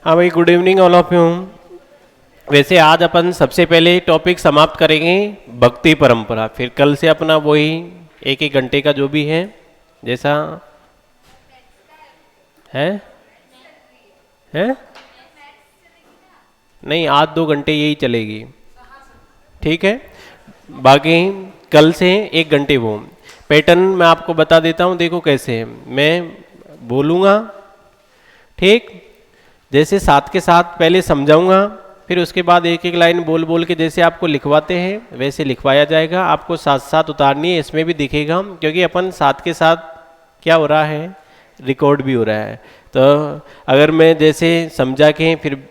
हाँ भाई, good evening all of you. वैसे आज अपन सबसे पहले टॉपिक समाप्त करेंगे भक्ति परंपरा, फिर कल से अपना वही एक एक घंटे का जो भी है जैसा है। है नहीं, आज 2 घंटे यही चलेगी, ठीक है। बाकी कल से 1 घंटे वो पैटर्न मैं आपको बता देता हूँ। देखो कैसे मैं बोलूँगा, ठीक। जैसे साथ के साथ पहले समझाऊंगा, फिर उसके बाद एक एक लाइन बोल बोल के जैसे आपको लिखवाते हैं वैसे लिखवाया जाएगा। आपको साथ साथ उतारनी है, इसमें भी दिखेगा क्योंकि अपन साथ के साथ क्या हो रहा है, रिकॉर्ड भी हो रहा है। तो अगर मैं जैसे समझा के फिर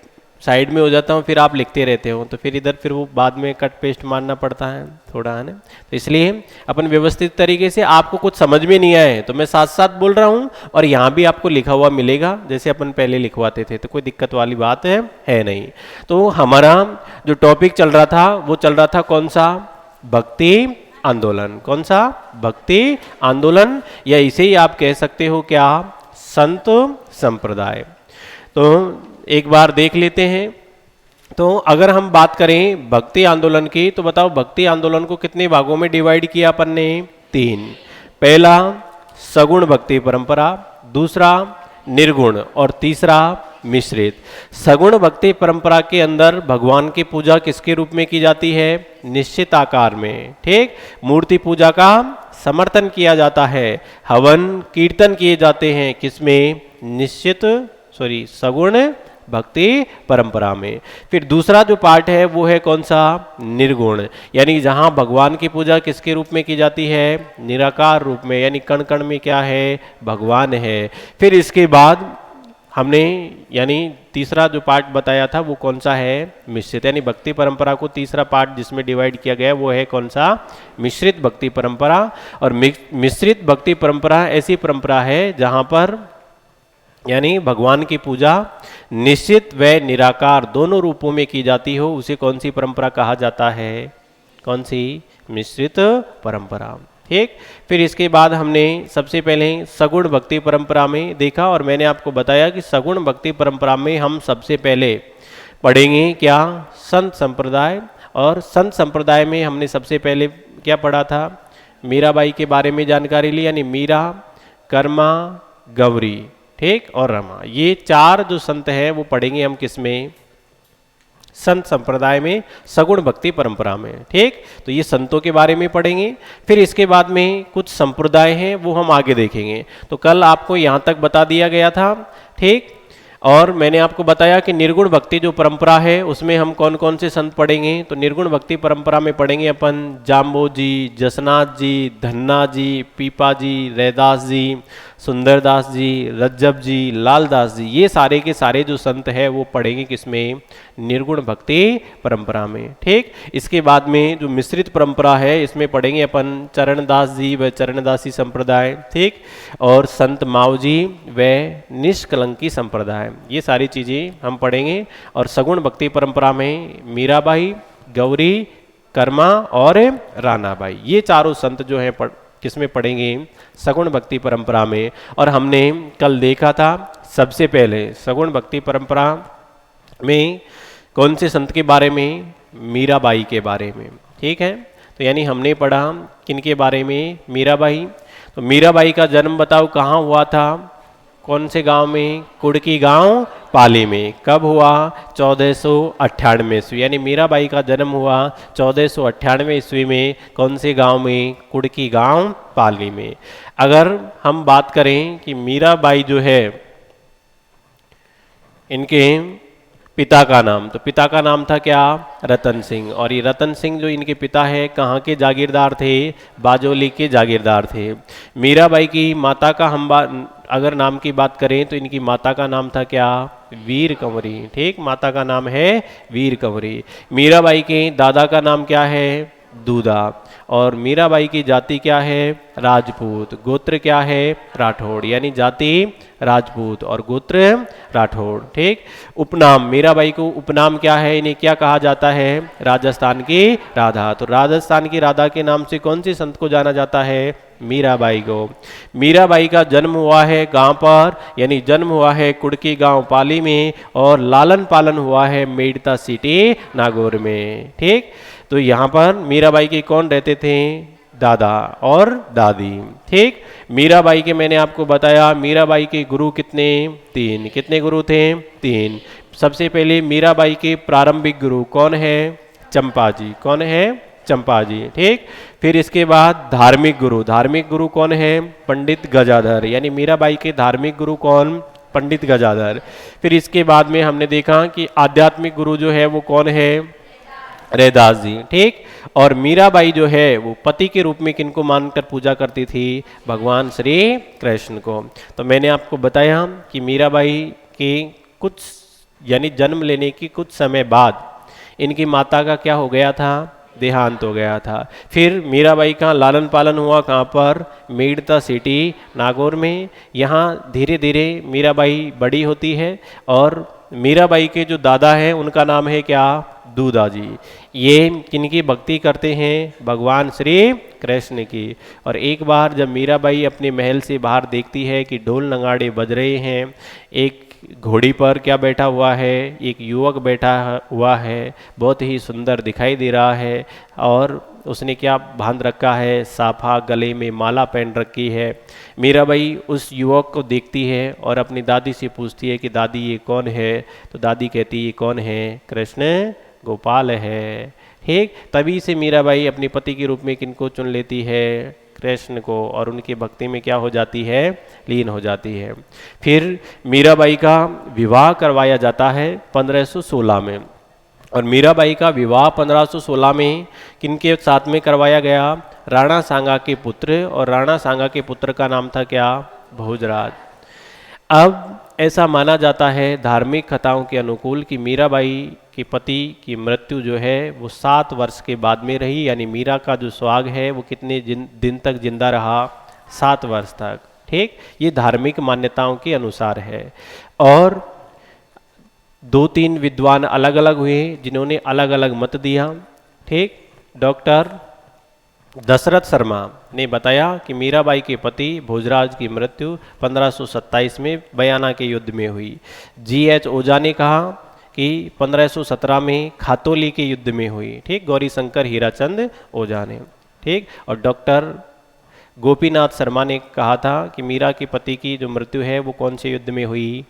साइड में हो जाता हूँ, फिर आप लिखते रहते हो, तो फिर इधर फिर वो बाद में कट पेस्ट मारना पड़ता है थोड़ा, है ना। तो इसलिए अपन व्यवस्थित तरीके से, आपको कुछ समझ में नहीं आए तो मैं साथ साथ बोल रहा हूँ और यहाँ भी आपको लिखा हुआ मिलेगा जैसे अपन पहले लिखवाते थे, तो कोई दिक्कत वाली बात है नहीं। तो हमारा जो टॉपिक चल रहा था वो चल रहा था कौन सा, भक्ति आंदोलन। कौन सा, भक्ति आंदोलन, या इसे ही आप कह सकते हो क्या, संत संप्रदाय। तो एक बार देख लेते हैं। तो अगर हम बात करें भक्ति आंदोलन की, तो बताओ भक्ति आंदोलन को कितने भागों में डिवाइड किया अपन ने, 3। पहला सगुण भक्ति परंपरा, दूसरा निर्गुण और तीसरा मिश्रित। सगुण भक्ति परंपरा के अंदर भगवान की पूजा किसके रूप में की जाती है, निश्चित आकार में, ठीक। मूर्ति पूजा का समर्थन किया जाता है, हवन कीर्तन किए जाते हैं किसमें, सगुण भक्ति परंपरा में। फिर दूसरा जो पार्ट है वो है कौन सा, निर्गुण, यानी जहां भगवान की पूजा किसके रूप में की जाती है, निराकार रूप में, यानी कण कण में क्या है, भगवान है। फिर इसके बाद हमने यानी तीसरा जो पार्ट बताया था वो कौन सा है, मिश्रित, यानी भक्ति परंपरा को तीसरा पार्ट जिसमें डिवाइड किया गया है वो है कौन सा, मिश्रित भक्ति परंपरा। और मिश्रित भक्ति परंपरा ऐसी परंपरा है जहां पर यानी भगवान की पूजा निश्चित व निराकार दोनों रूपों में की जाती हो, उसे कौन सी परंपरा कहा जाता है, कौन सी, मिश्रित परंपरा, ठीक। फिर इसके बाद हमने सबसे पहले सगुण भक्ति परंपरा में देखा, और मैंने आपको बताया कि सगुण भक्ति परंपरा में हम सबसे पहले पढ़ेंगे क्या, संत संप्रदाय। और संत संप्रदाय में हमने सबसे पहले क्या पढ़ा था, मीराबाई के बारे में जानकारी ली, यानी मीरा, कर्मा, गौरी, ठीक, और रमा। ये 4 जो संत हैं वो पढ़ेंगे हम किसमें, संत संप्रदाय में, सगुण भक्ति परंपरा में, ठीक। तो ये संतों के बारे में पढ़ेंगे। फिर इसके बाद में कुछ संप्रदाय हैं वो हम आगे देखेंगे। तो कल आपको यहाँ तक बता दिया गया था, ठीक। और मैंने आपको बताया कि निर्गुण भक्ति जो परंपरा है उसमें हम कौन कौन से संत पढ़ेंगे। तो निर्गुण भक्ति परंपरा में पढ़ेंगे अपन जाम्बो जी, जसनाथ जी, धन्ना जी, पीपा जी, रैदास जी, सुंदरदास जी, रज्जब जी, लालदास जी, ये सारे के सारे जो संत है वो पढ़ेंगे किसमें, निर्गुण भक्ति परंपरा में, ठीक। इसके बाद में जो मिश्रित परंपरा है इसमें पढ़ेंगे अपन चरणदास जी व चरणदासी संप्रदाय, ठीक, और संत माव जी व निष्कलंकी संप्रदाय, ये सारी चीज़ें हम पढ़ेंगे। और सगुण भक्ति परंपरा में मीराबाई, गौरी, कर्मा और रानाबाई, ये चारों संत जो हैं किसमें पढ़ेंगे, सगुण भक्ति परंपरा में। और हमने कल देखा था सबसे पहले सगुण भक्ति परंपरा में कौन से संत के बारे में, मीराबाई के बारे में, ठीक है। तो यानी हमने पढ़ा किनके बारे में, मीराबाई। तो मीराबाई का जन्म बताओ कहाँ हुआ था, कौन से गांव में, कुड़की गांव पाली में। कब हुआ, 1498 ईस्वी, यानी मीराबाई का जन्म हुआ 1498 ईस्वी में, कौन से गांव में, कुड़की गांव पाली में। अगर हम बात करें कि मीराबाई जो है इनके पिता का नाम, तो पिता का नाम था क्या, रतन सिंह। और ये रतन सिंह जो इनके पिता है कहाँ के जागीरदार थे, बाजोली के जागीरदार थे। मीराबाई की माता का हम अगर नाम की बात करें तो इनकी माता का नाम था क्या, वीर कंवरी, ठीक, माता का नाम है वीर कंवरी। मीराबाई के दादा का नाम क्या है, दूधा। और मीराबाई की जाति क्या है? राजपूत। गोत्र क्या है? राठौड़। यानी जाति राजपूत और गोत्र राठौड़। ठीक। उपनाम, मीराबाई को उपनाम क्या है? इन्हें क्या कहा जाता है? राजस्थान की राधा। तो राजस्थान की राधा के नाम से कौन से संत को जाना जाता है? मीराबाई को। मीराबाई का जन्म हुआ है गांव पर, यानी जन्म हुआ है कुड़की गांव पाली में, और लालन पालन हुआ है मेड़ता सिटी नागौर में। ठीक। तो यहाँ पर मीराबाई के कौन रहते थे? दादा और दादी। ठीक। मीराबाई के मैंने आपको बताया, मीराबाई के गुरु कितने? तीन। कितने गुरु थे? तीन। सबसे पहले मीराबाई के प्रारंभिक गुरु कौन है? चंपा जी। कौन है? चंपा जी। ठीक। फिर इसके बाद धार्मिक गुरु, धार्मिक गुरु कौन है? पंडित गजाधर। यानी मीराबाई के धार्मिक गुरु कौन? पंडित गजाधर। फिर इसके बाद में हमने देखा कि आध्यात्मिक गुरु जो है वो कौन है? रैदास जी। ठीक। और मीराबाई जो है वो पति के रूप में किनको मानकर पूजा करती थी? भगवान श्री कृष्ण को। तो मैंने आपको बताया कि मीराबाई के कुछ यानी जन्म लेने की कुछ समय बाद इनकी माता का क्या हो गया था? देहांत हो गया था। फिर मीराबाई का लालन पालन हुआ कहाँ पर? मेड़ता सिटी नागौर में। यहाँ धीरे धीरे मीराबाई बड़ी होती है और मीराबाई के जो दादा हैं उनका नाम है क्या? दूधा जी। ये किनकी भक्ति करते हैं? भगवान श्री कृष्ण की। और एक बार जब मीराबाई अपने महल से बाहर देखती है कि ढोल नगाड़े बज रहे हैं, एक घोड़ी पर क्या बैठा हुआ है? एक युवक बैठा हुआ है, बहुत ही सुंदर दिखाई दे रहा है, और उसने क्या बांध रखा है? साफा, गले में माला पहन रखी है। मीराबाई उस युवक को देखती है और अपनी दादी से पूछती है कि दादी ये कौन है? तो दादी कहती है ये कौन है? कृष्ण गोपाल है। ठीक। तभी से मीराबाई अपने पति के रूप में किनको चुन लेती है? कृष्ण को, और उनकी भक्ति में क्या हो जाती है? लीन हो जाती है। फिर मीराबाई का विवाह करवाया जाता है 1516 में। और मीराबाई का विवाह 1516 में किनके साथ में करवाया गया? राणा सांगा के पुत्र, और राणा सांगा के पुत्र का नाम था क्या? भोजराज। अब ऐसा माना जाता है धार्मिक कथाओं के अनुकूल कि मीराबाई के पति की मृत्यु जो है वो 7 वर्ष के बाद में रही। यानी मीरा का जो सुहाग है वो कितने दिन तक जिंदा रहा? 7 वर्ष तक। ठीक। ये धार्मिक मान्यताओं के अनुसार है। और 2-3 विद्वान अलग अलग हुए जिन्होंने अलग अलग मत दिया। ठीक। डॉक्टर दशरथ शर्मा ने बताया कि मीराबाई के पति भोजराज की मृत्यु 1527 में बयाना के युद्ध में हुई। G.H. ओझा ने कहा कि 1517 में खातोली के युद्ध में हुई। ठीक। गौरी शंकर हीराचंद ओझा ने। ठीक। और डॉक्टर गोपीनाथ शर्मा ने कहा था कि मीरा के पति की जो मृत्यु है वो कौन से युद्ध में हुई?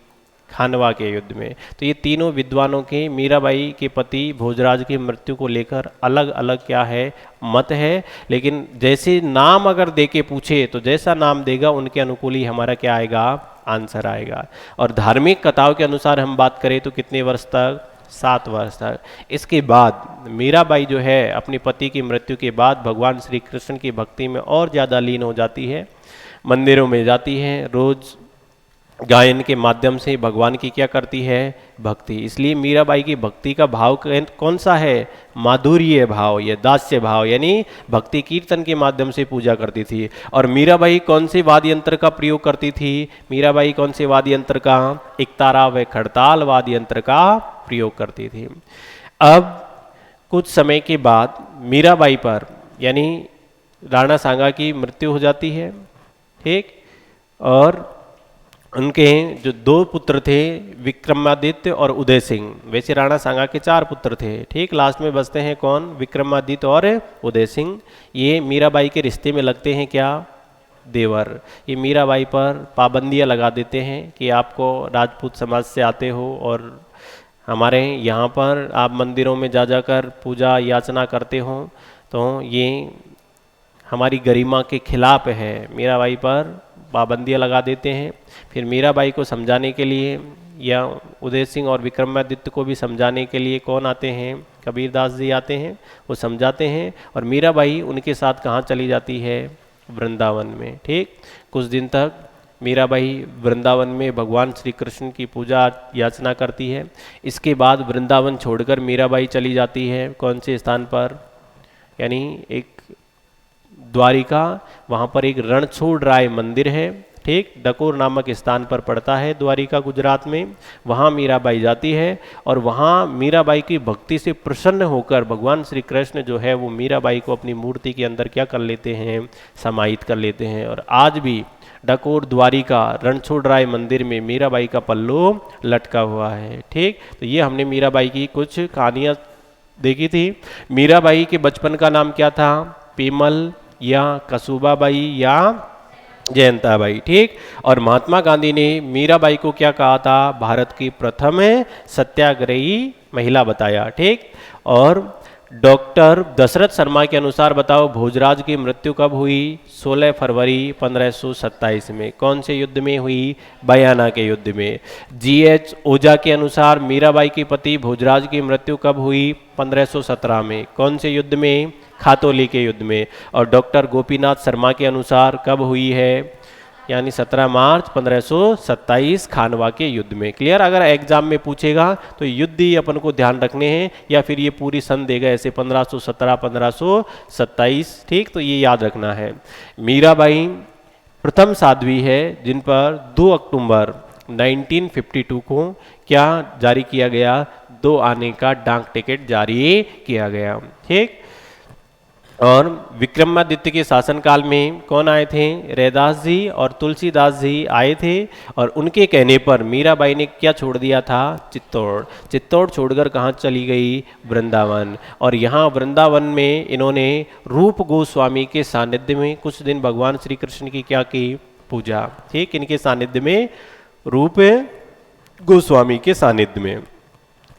खानवा के युद्ध में। तो ये तीनों विद्वानों के मीराबाई के पति भोजराज की मृत्यु को लेकर अलग अलग क्या है? मत है। लेकिन जैसे नाम अगर दे के पूछे तो जैसा नाम देगा उनके अनुकूल ही हमारा क्या आएगा? आंसर आएगा। और धार्मिक कथाओं के अनुसार हम बात करें तो कितने वर्ष तक? 7 वर्ष तक। इसके बाद मीराबाई जो है अपने पति की मृत्यु के बाद भगवान श्री कृष्ण की भक्ति में और ज़्यादा लीन हो जाती है। मंदिरों में जाती है, रोज गायन के माध्यम से भगवान की क्या करती है? भक्ति। इसलिए मीराबाई की भक्ति का भाव कौन सा है? माधुर्य भाव, या दास्य भाव, यानी भक्ति कीर्तन के माध्यम से पूजा करती थी। और मीराबाई कौन से वाद्य यंत्र का प्रयोग करती थी? मीराबाई कौन से वाद्य यंत्र का? एकतारा व खड़ताल वाद्य यंत्र का प्रयोग करती थी। अब कुछ समय के बाद मीराबाई पर यानी राणा सांगा की मृत्यु हो जाती है। ठीक। और उनके जो 2 पुत्र थे विक्रमादित्य और उदय सिंह। वैसे राणा सांगा के 4 पुत्र थे। ठीक। लास्ट में बचते हैं कौन? विक्रमादित्य और उदय सिंह। ये मीराबाई के रिश्ते में लगते हैं क्या? देवर। ये मीराबाई पर पाबंदियां लगा देते हैं कि आपको राजपूत समाज से आते हो और हमारे यहाँ पर आप मंदिरों में जा जाकर पूजा याचना करते हो, तो ये हमारी गरिमा के खिलाफ है। मीराबाई पर पाबंदियां लगा देते हैं। फिर मीराबाई को समझाने के लिए या उदय सिंह और विक्रमादित्य को भी समझाने के लिए कौन आते हैं? कबीरदास जी आते हैं, वो समझाते हैं। और मीराबाई उनके साथ कहाँ चली जाती है? वृंदावन में। ठीक। कुछ दिन तक मीराबाई वृंदावन में भगवान श्री कृष्ण की पूजा याचना करती है। इसके बाद वृंदावन छोड़कर मीराबाई चली जाती है कौन से स्थान पर? यानी एक द्वारिका, वहाँ पर एक रणछोड़राय मंदिर है, ठीक, डकोर नामक स्थान पर पड़ता है द्वारिका गुजरात में। वहाँ मीराबाई जाती है और वहाँ मीराबाई की भक्ति से प्रसन्न होकर भगवान श्री कृष्ण जो है वो मीराबाई को अपनी मूर्ति के अंदर क्या कर लेते हैं, समाहित कर लेते हैं। और आज भी डकोर द्वारिका रणछोड़राय मंदिर में मीराबाई का पल्लू लटका हुआ है, ठीक। तो ये हमने मीराबाई की कुछ कहानियाँ देखी थी। मीराबाई के बचपन का नाम क्या था, पेमल या कसूबाबाई या जयंताबाई, ठीक। और महात्मा गांधी ने मीराबाई को क्या कहा था, भारत की प्रथम सत्याग्रही महिला बताया, ठीक। और डॉक्टर दशरथ शर्मा के अनुसार बताओ भोजराज की मृत्यु कब हुई, 16 फरवरी 1527 में। कौन से युद्ध में हुई, बयाना के युद्ध में। जीएच ओझा के अनुसार मीराबाई के पति भोजराज की मृत्यु कब हुई, 1517 में। कौन से युद्ध में, खातौली के युद्ध में। और डॉक्टर गोपीनाथ शर्मा के अनुसार कब हुई है, यानी 17 मार्च 1527 खानवा के युद्ध में। क्लियर। अगर एग्जाम में पूछेगा तो युद्ध ही अपन को ध्यान रखने हैं या फिर ये पूरी सन देगा ऐसे 1517 1527, ठीक। तो ये याद रखना है। मीराबाई प्रथम साध्वी है जिन पर 2 अक्टूबर 1952 को क्या जारी किया गया, 2 आने का डाक टिकट जारी किया गया, ठीक। और विक्रमादित्य के शासनकाल में कौन आए थे, रैदास जी और तुलसीदास जी आए थे। और उनके कहने पर मीराबाई ने क्या छोड़ दिया था, चित्तौड़। चित्तौड़ छोड़कर कहाँ चली गई, वृंदावन। और यहाँ वृंदावन में इन्होंने रूप गोस्वामी के सानिध्य में कुछ दिन भगवान श्री कृष्ण की क्या की, पूजा, ठीक। इनके सानिध्य में, रूप गोस्वामी के सानिध्य में।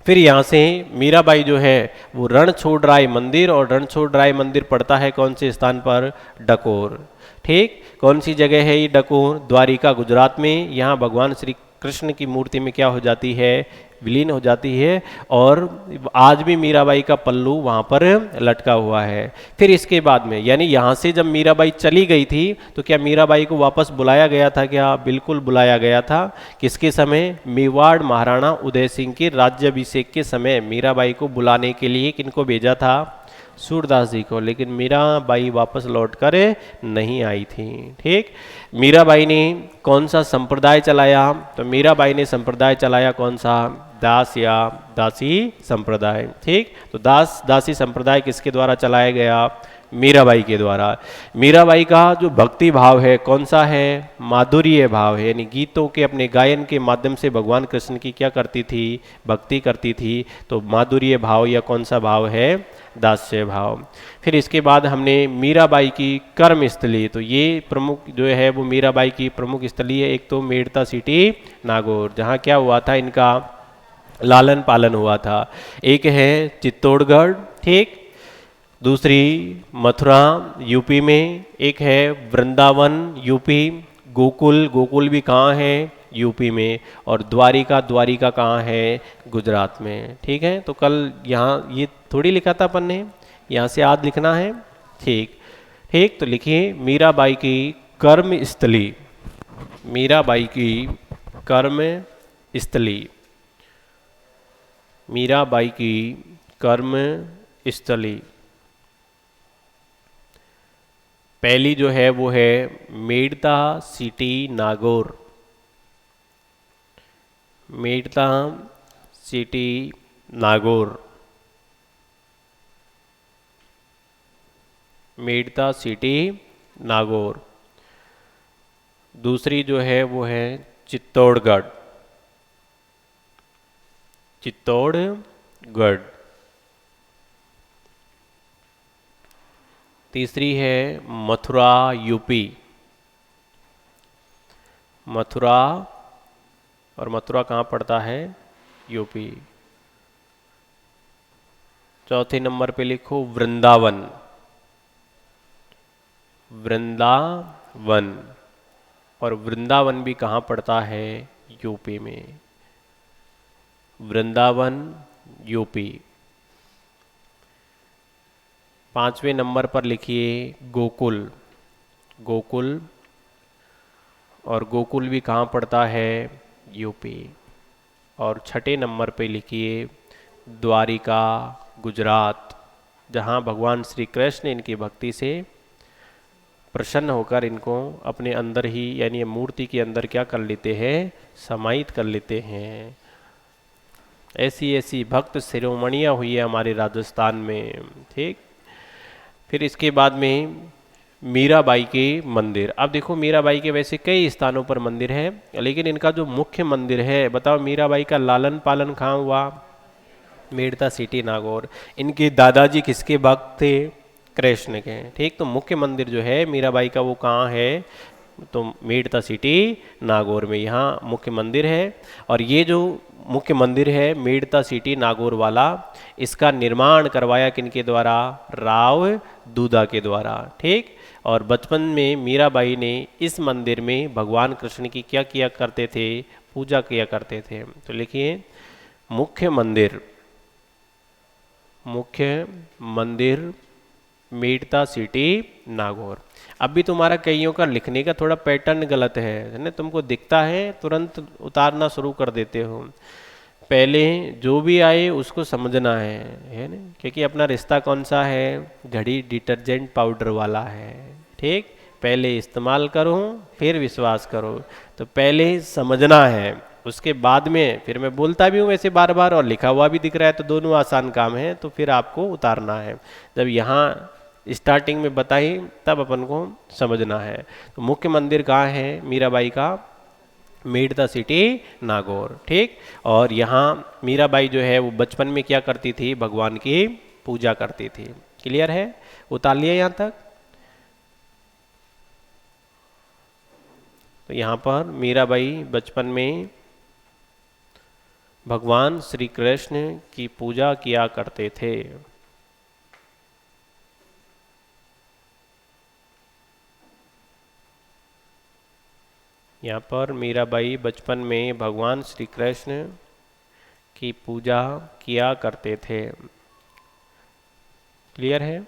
फिर यहाँ से मीराबाई जो है वो रणछोड़राय मंदिर, और रणछोड़राय मंदिर पड़ता है कौन से स्थान पर, डकोर, ठीक। कौन सी जगह है ये, डकोर, द्वारिका गुजरात में। यहाँ भगवान श्री कृष्ण की मूर्ति में क्या हो जाती है, विलीन हो जाती है। और आज भी मीराबाई का पल्लू वहाँ पर लटका हुआ है। फिर इसके बाद में, यानी यहाँ से जब मीराबाई चली गई थी तो क्या मीराबाई को वापस बुलाया गया था क्या, बिल्कुल बुलाया गया था। किसके समय, मेवाड़ महाराणा उदय सिंह के राज्याभिषेक के समय मीराबाई को बुलाने के लिए किनको भेजा था, सूरदास जी को। लेकिन मीराबाई वापस लौटकर नहीं आई थी, ठीक। मीराबाई ने कौन सा संप्रदाय चलाया, तो मीराबाई ने संप्रदाय चलाया कौन सा, दास या दासी संप्रदाय, ठीक। तो दास दासी संप्रदाय किसके द्वारा चलाया गया, मीराबाई के द्वारा। मीराबाई का जो भक्ति भाव है कौन सा है, माधुर्य भाव है, यानी गीतों के अपने गायन के माध्यम से भगवान कृष्ण की क्या करती थी, भक्ति करती थी। तो माधुर्य भाव या कौन सा भाव है, दास्य भाव। फिर इसके बाद हमने मीराबाई की कर्म स्थली, तो ये प्रमुख जो है वो मीराबाई की प्रमुख स्थली है। एक तो मेड़ता सिटी नागौर, जहाँ क्या हुआ था, इनका लालन पालन हुआ था। एक है चित्तौड़गढ़, ठीक। दूसरी मथुरा यूपी में, एक है वृंदावन यूपी, गोकुल, गोकुल भी कहाँ है, यूपी में। और द्वारिका, द्वारिका कहाँ है, गुजरात में, ठीक है। तो कल यहाँ ये थोड़ी लिखा था अपन ने, यहाँ से आज लिखना है, ठीक ठीक। तो लिखिए मीराबाई की कर्म स्थली, मीराबाई की कर्म स्थली, मीराबाई की कर्म स्थली। पहली जो है वो है Merta city Nagaur, Merta city Nagaur, Merta city Nagaur. दूसरी जो है वो है चित्तौड़गढ़, चित्तौड़गढ़। तीसरी है मथुरा यूपी, मथुरा, और मथुरा कहाँ पड़ता है, यूपी। चौथे नंबर पे लिखो वृंदावन, वृंदावन, और वृंदावन भी कहाँ पड़ता है, यूपी में, वृंदावन यूपी। पांचवें नंबर पर लिखिए गोकुल, गोकुल, और गोकुल भी कहाँ पड़ता है, यूपी। और छठे नंबर पे लिखिए द्वारिका गुजरात, जहाँ भगवान श्री कृष्ण इनकी भक्ति से प्रसन्न होकर इनको अपने अंदर ही यानी मूर्ति के अंदर क्या कर लेते हैं, समाहित कर लेते हैं। ऐसी ऐसी भक्त शिरोमणियाँ हुई है हमारे राजस्थान में। ठीक, फिर इसके बाद में मीराबाई के मंदिर। अब देखो मीराबाई के वैसे कई स्थानों पर मंदिर है, लेकिन इनका जो मुख्य मंदिर है, बताओ मीराबाई का लालन पालन कहाँ हुआ? मेड़ता सिटी नागौर। इनके दादाजी किसके भक्त थे? कृष्ण के। ठीक, तो मुख्य मंदिर जो है मीराबाई का वो कहाँ है? तो मेड़ता सिटी नागौर में यहाँ मुख्य मंदिर है। और ये जो मुख्य मंदिर है मेड़ता सिटी नागौर वाला, इसका निर्माण करवाया किनके द्वारा? राव दूधा के द्वारा। ठीक, और बचपन में मीराबाई ने इस मंदिर में भगवान कृष्ण की क्या किया करते थे? पूजा किया करते थे। तो लिखिए मुख्य मंदिर, मुख्य मंदिर मेड़ता सिटी नागौर। अब भी तुम्हारा कईयों का लिखने का थोड़ा पैटर्न गलत है ना, तुमको दिखता है तुरंत उतारना शुरू कर देते हो। पहले जो भी आए उसको समझना है ना, क्योंकि अपना रिश्ता कौन सा है? घड़ी डिटर्जेंट पाउडर वाला है। ठीक, पहले इस्तेमाल करो फिर विश्वास करो। तो पहले समझना है, उसके बाद में फिर मैं बोलता भी हूँ वैसे बार बार, और लिखा हुआ भी दिख रहा है, तो दोनों आसान काम है। तो फिर आपको उतारना है, जब यहाँ स्टार्टिंग में बताई तब अपन को समझना है। तो मुख्य मंदिर कहाँ है मीराबाई का? मेड़ता सिटी नागौर। ठीक, और यहाँ मीराबाई जो है वो बचपन में क्या करती थी? भगवान की पूजा करती थी। क्लियर है? उतार लिया यहाँ तक? तो यहाँ पर मीराबाई बचपन में भगवान श्री कृष्ण की पूजा किया करते थे। यहाँ पर मीराबाई बचपन में भगवान श्री कृष्ण की पूजा किया करते थे। क्लियर है?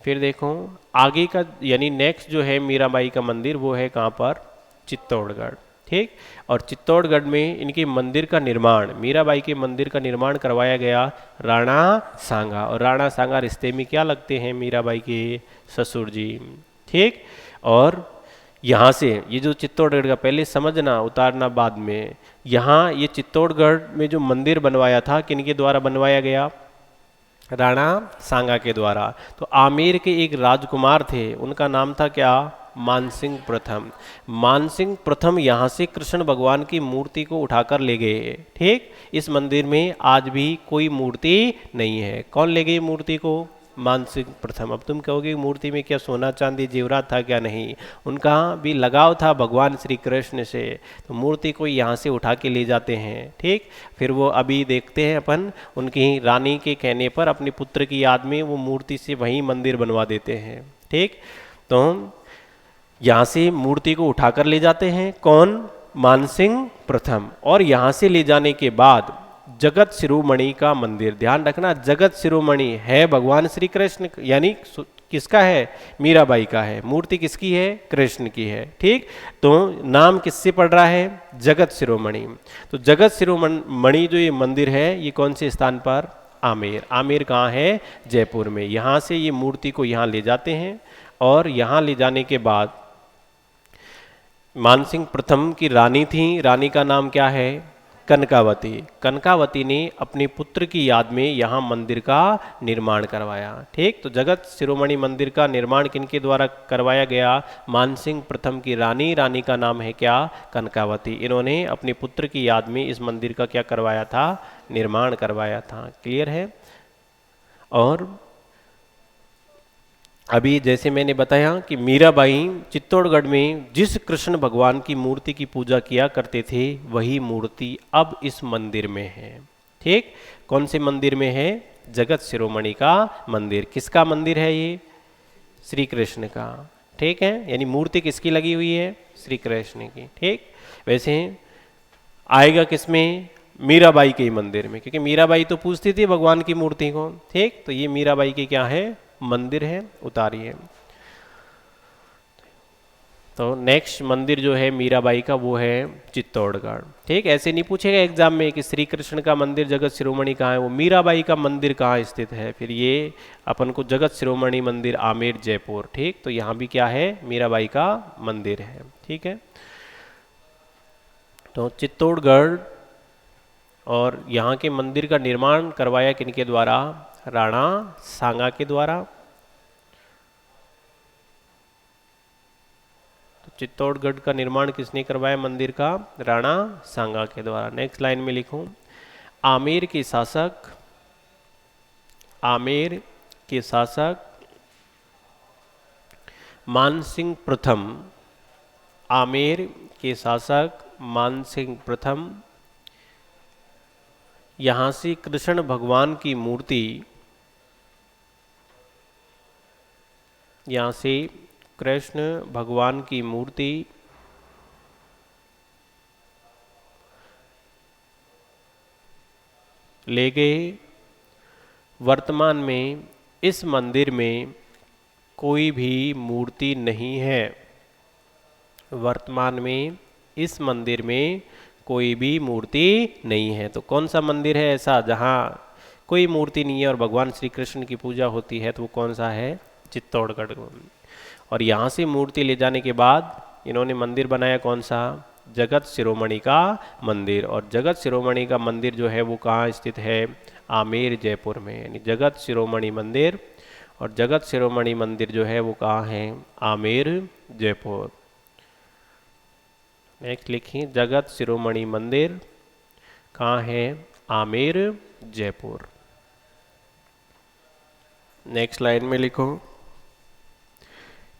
फिर देखो आगे का, यानी नेक्स्ट जो है मीराबाई का मंदिर वो है कहाँ पर? चित्तौड़गढ़। ठीक, और चित्तौड़गढ़ में इनके मंदिर का निर्माण, मीराबाई के मंदिर का निर्माण करवाया गया राणा सांगा। और राणा सांगा रिश्ते में क्या लगते हैं? मीराबाई के ससुर जी। ठीक, और यहाँ से ये जो चित्तौड़गढ़ का, पहले समझना उतारना बाद में, यहाँ ये चित्तौड़गढ़ में जो मंदिर बनवाया था किनके द्वारा बनवाया गया? राणा सांगा के द्वारा। तो आमेर के एक राजकुमार थे, उनका नाम था क्या? मानसिंह प्रथम। मानसिंह प्रथम यहाँ से कृष्ण भगवान की मूर्ति को उठाकर ले गए। ठीक, इस मंदिर में आज भी कोई मूर्ति नहीं है। कौन ले गई मूर्ति को? मानसिंह प्रथम। अब तुम कहोगे मूर्ति में क्या सोना चांदी जेवरात था क्या? नहीं, उनका भी लगाव था भगवान श्री कृष्ण से, तो मूर्ति को यहाँ से उठा के ले जाते हैं। ठीक, फिर वो अभी देखते हैं अपन, उनकी रानी के कहने पर अपने पुत्र की याद में वो मूर्ति से वहीं मंदिर बनवा देते हैं। ठीक, तो यहाँ से मूर्ति को उठाकर ले जाते हैं कौन? मानसिंह प्रथम। और यहाँ से ले जाने के बाद जगत शिरोमणि का मंदिर, ध्यान रखना जगत शिरोमणि है भगवान श्री कृष्ण, यानी किसका है? मीराबाई का है। मूर्ति किसकी है? कृष्ण की है। ठीक, तो नाम किससे पड़ रहा है? जगत शिरोमणि। तो जगत शिरोमणि जो ये मंदिर है ये कौन से स्थान पर? आमेर। आमेर कहाँ है? जयपुर में। यहाँ से ये मूर्ति को यहाँ ले जाते हैं, और यहाँ ले जाने के बाद मानसिंह प्रथम की रानी थी, रानी का नाम क्या है? कनकावती। कनकावती ने अपने पुत्र की याद में यहाँ मंदिर का निर्माण करवाया। ठीक, तो जगत शिरोमणि मंदिर का निर्माण किनके द्वारा करवाया गया? मानसिंह प्रथम की रानी, रानी का नाम है क्या? कनकावती। इन्होंने अपने पुत्र की याद में इस मंदिर का क्या करवाया था? निर्माण करवाया था। क्लियर है? और अभी जैसे मैंने बताया कि मीराबाई चित्तौड़गढ़ में जिस कृष्ण भगवान की मूर्ति की पूजा किया करते थे वही मूर्ति अब इस मंदिर में है। ठीक, कौन से मंदिर में है? जगत शिरोमणि का मंदिर। किसका मंदिर है ये? श्री कृष्ण का। ठीक है, यानी मूर्ति किसकी लगी हुई है? श्री कृष्ण की। ठीक, वैसे आएगा किसमें? मीराबाई के मंदिर में, क्योंकि मीराबाई तो पूजती थी भगवान की मूर्ति को। ठीक, तो ये मीराबाई की क्या है? मंदिर है। उतारिए। तो नेक्स्ट मंदिर जो है मीराबाई का वो है चित्तौड़गढ़। ठीक, ऐसे नहीं पूछेगा एग्जाम में कि श्री कृष्ण का मंदिर जगत शिरोमणि कहाँ है, वो मीराबाई का मंदिर कहाँ स्थित है, फिर ये अपन को जगत शिरोमणि मंदिर आमेर जयपुर। ठीक, तो यहाँ भी क्या है, मीराबाई का मंदिर है। ठीक है, तो चित्तौड़गढ़ और यहाँ के मंदिर का निर्माण करवाया किनके द्वारा, राणा सांगा के द्वारा। तो चित्तौड़गढ़ का निर्माण किसने करवाया मंदिर का, राणा सांगा के द्वारा। नेक्स्ट लाइन में लिखूं, आमेर के शासक, आमेर के शासक मानसिंह प्रथम, आमेर के शासक मानसिंह प्रथम यहाँ से कृष्ण भगवान की मूर्ति, यहाँ से कृष्ण भगवान की मूर्ति ले गए। वर्तमान में इस मंदिर में कोई भी मूर्ति नहीं है, वर्तमान में इस मंदिर में कोई भी मूर्ति नहीं है। तो कौन सा मंदिर है ऐसा जहाँ कोई मूर्ति नहीं है और भगवान श्री कृष्ण की पूजा होती है, तो वो कौन सा है, चित्तौड़गढ़। और यहाँ से मूर्ति ले जाने के बाद इन्होंने मंदिर बनाया कौन सा, जगत शिरोमणि का मंदिर। और जगत शिरोमणि का मंदिर जो है वो कहाँ स्थित है, आमेर जयपुर में, यानी जगत शिरोमणि मंदिर। और जगत शिरोमणि मंदिर जो है वो कहाँ है, आमेर जयपुर। नेक्स्ट लिखिए, जगत शिरोमणि मंदिर कहाँ है, आमेर जयपुर। नेक्स्ट लाइन में लिखो,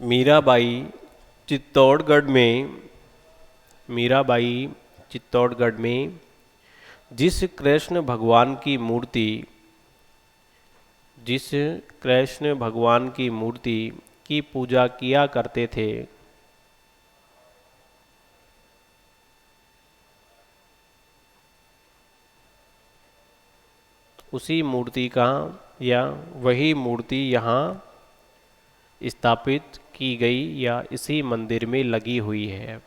मीराबाई चित्तौड़गढ़ में, मीराबाई चित्तौड़गढ़ में जिस कृष्ण भगवान की मूर्ति, जिस कृष्ण भगवान की मूर्ति की पूजा किया करते थे, उसी मूर्ति का या वही मूर्ति यहाँ स्थापित की गई या इसी मंदिर में लगी हुई है।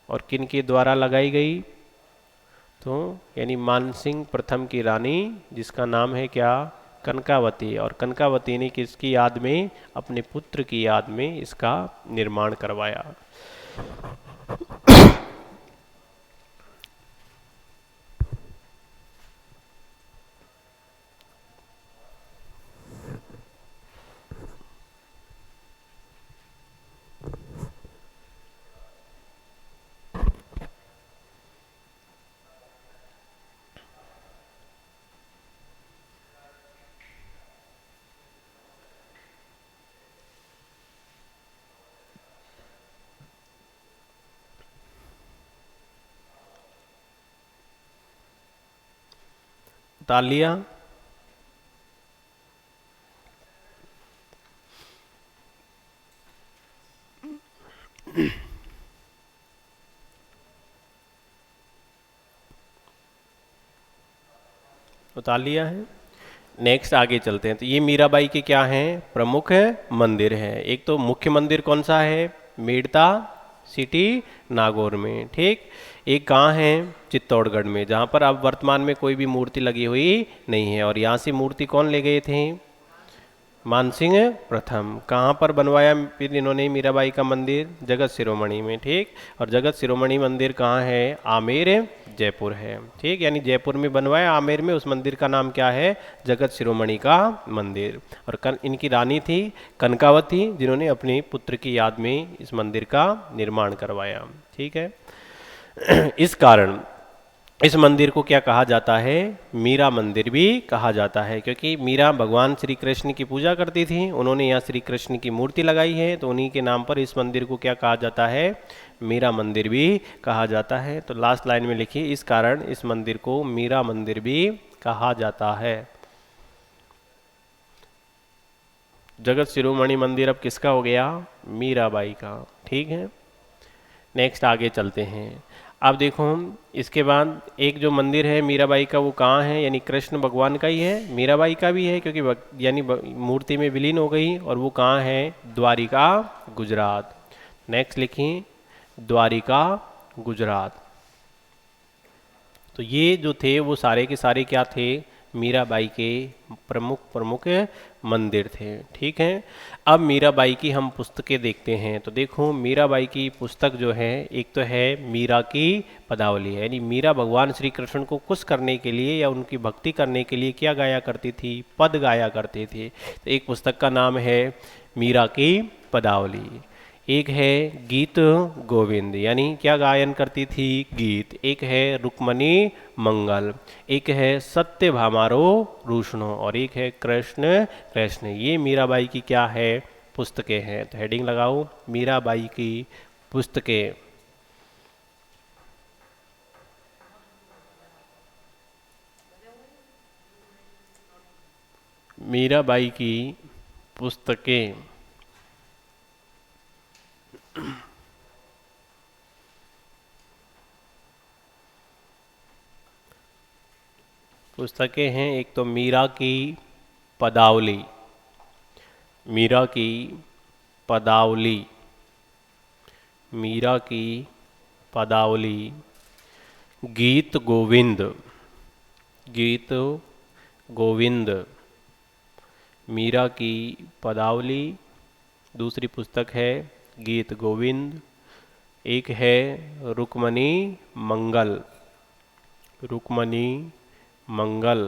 और किन के द्वारा लगाई गई, तो यानी मानसिंह प्रथम की रानी जिसका नाम है क्या, कनकावती। और कनकावती ने किसकी याद में, अपने पुत्र की याद में इसका निर्माण करवाया। तालियां, उतार लिया है। नेक्स्ट आगे चलते हैं। तो ये मीराबाई के क्या हैं, प्रमुख मंदिर हैं। एक तो मुख्य मंदिर कौन सा है, मेड़ता सिटी नागौर में। ठीक, एक कहाँ है, चित्तौड़गढ़ में, जहाँ पर अब वर्तमान में कोई भी मूर्ति लगी हुई नहीं है। और यहाँ से मूर्ति कौन ले गए थे, मानसिंह प्रथम। कहाँ पर बनवाया फिर इन्होंने मीराबाई का मंदिर, जगत शिरोमणि में। ठीक, और जगत शिरोमणि मंदिर कहाँ है, आमेर जयपुर है। ठीक, यानी जयपुर में बनवाया, आमेर में, उस मंदिर का नाम क्या है, जगत शिरोमणि का मंदिर। और इनकी रानी थी कनकावती, जिन्होंने अपने पुत्र की याद में इस मंदिर का निर्माण करवाया। ठीक है, इस कारण इस मंदिर को क्या कहा जाता है, मीरा मंदिर भी कहा जाता है, क्योंकि मीरा भगवान श्री कृष्ण की पूजा करती थी, उन्होंने यहाँ श्री कृष्ण की मूर्ति लगाई है, तो उन्हीं के नाम पर इस मंदिर को क्या कहा जाता है, मीरा मंदिर भी कहा जाता है। तो लास्ट लाइन में लिखिए, इस कारण इस मंदिर को मीरा मंदिर भी कहा जाता है। जगत शिरोमणि मंदिर अब किसका हो गया, मीराबाई का। ठीक है, नेक्स्ट आगे चलते हैं। अब देखो इसके बाद एक जो मंदिर है मीराबाई का वो कहाँ है, यानी कृष्ण भगवान का ही है, मीराबाई का भी है क्योंकि यानी मूर्ति में विलीन हो गई, और वो कहाँ है, द्वारिका गुजरात। नेक्स्ट लिखिए द्वारिका गुजरात। तो ये जो थे वो सारे के सारे क्या थे, मीराबाई के प्रमुख प्रमुख मंदिर थे। ठीक है, अब मीराबाई की हम पुस्तकें देखते हैं। तो देखो मीराबाई की पुस्तक जो है, एक तो है मीरा की पदावली है, यानी मीरा भगवान श्री कृष्ण को खुश करने के लिए या उनकी भक्ति करने के लिए क्या गाया करती थी, पद गाया करती थी। तो एक पुस्तक का नाम है मीरा की पदावली। एक है गीत गोविंद, यानी क्या गायन करती थी, गीत। एक है रुक्मणी मंगल, एक है सत्य भामारो रूषणो, और एक है कृष्ण कृष्ण। ये मीराबाई की क्या है, पुस्तकें हैं। तो हेडिंग लगाओ मीराबाई की पुस्तकें। मीराबाई की पुस्तकें। पुस्तकें हैं, एक तो मीरा की पदावली, मीरा की पदावली, मीरा की पदावली, गीत गोविंद, गीत गोविंद, मीरा की पदावली। दूसरी पुस्तक है गीत गोविंद। एक है रुक्मणी मंगल, रुक्मणी मंगल।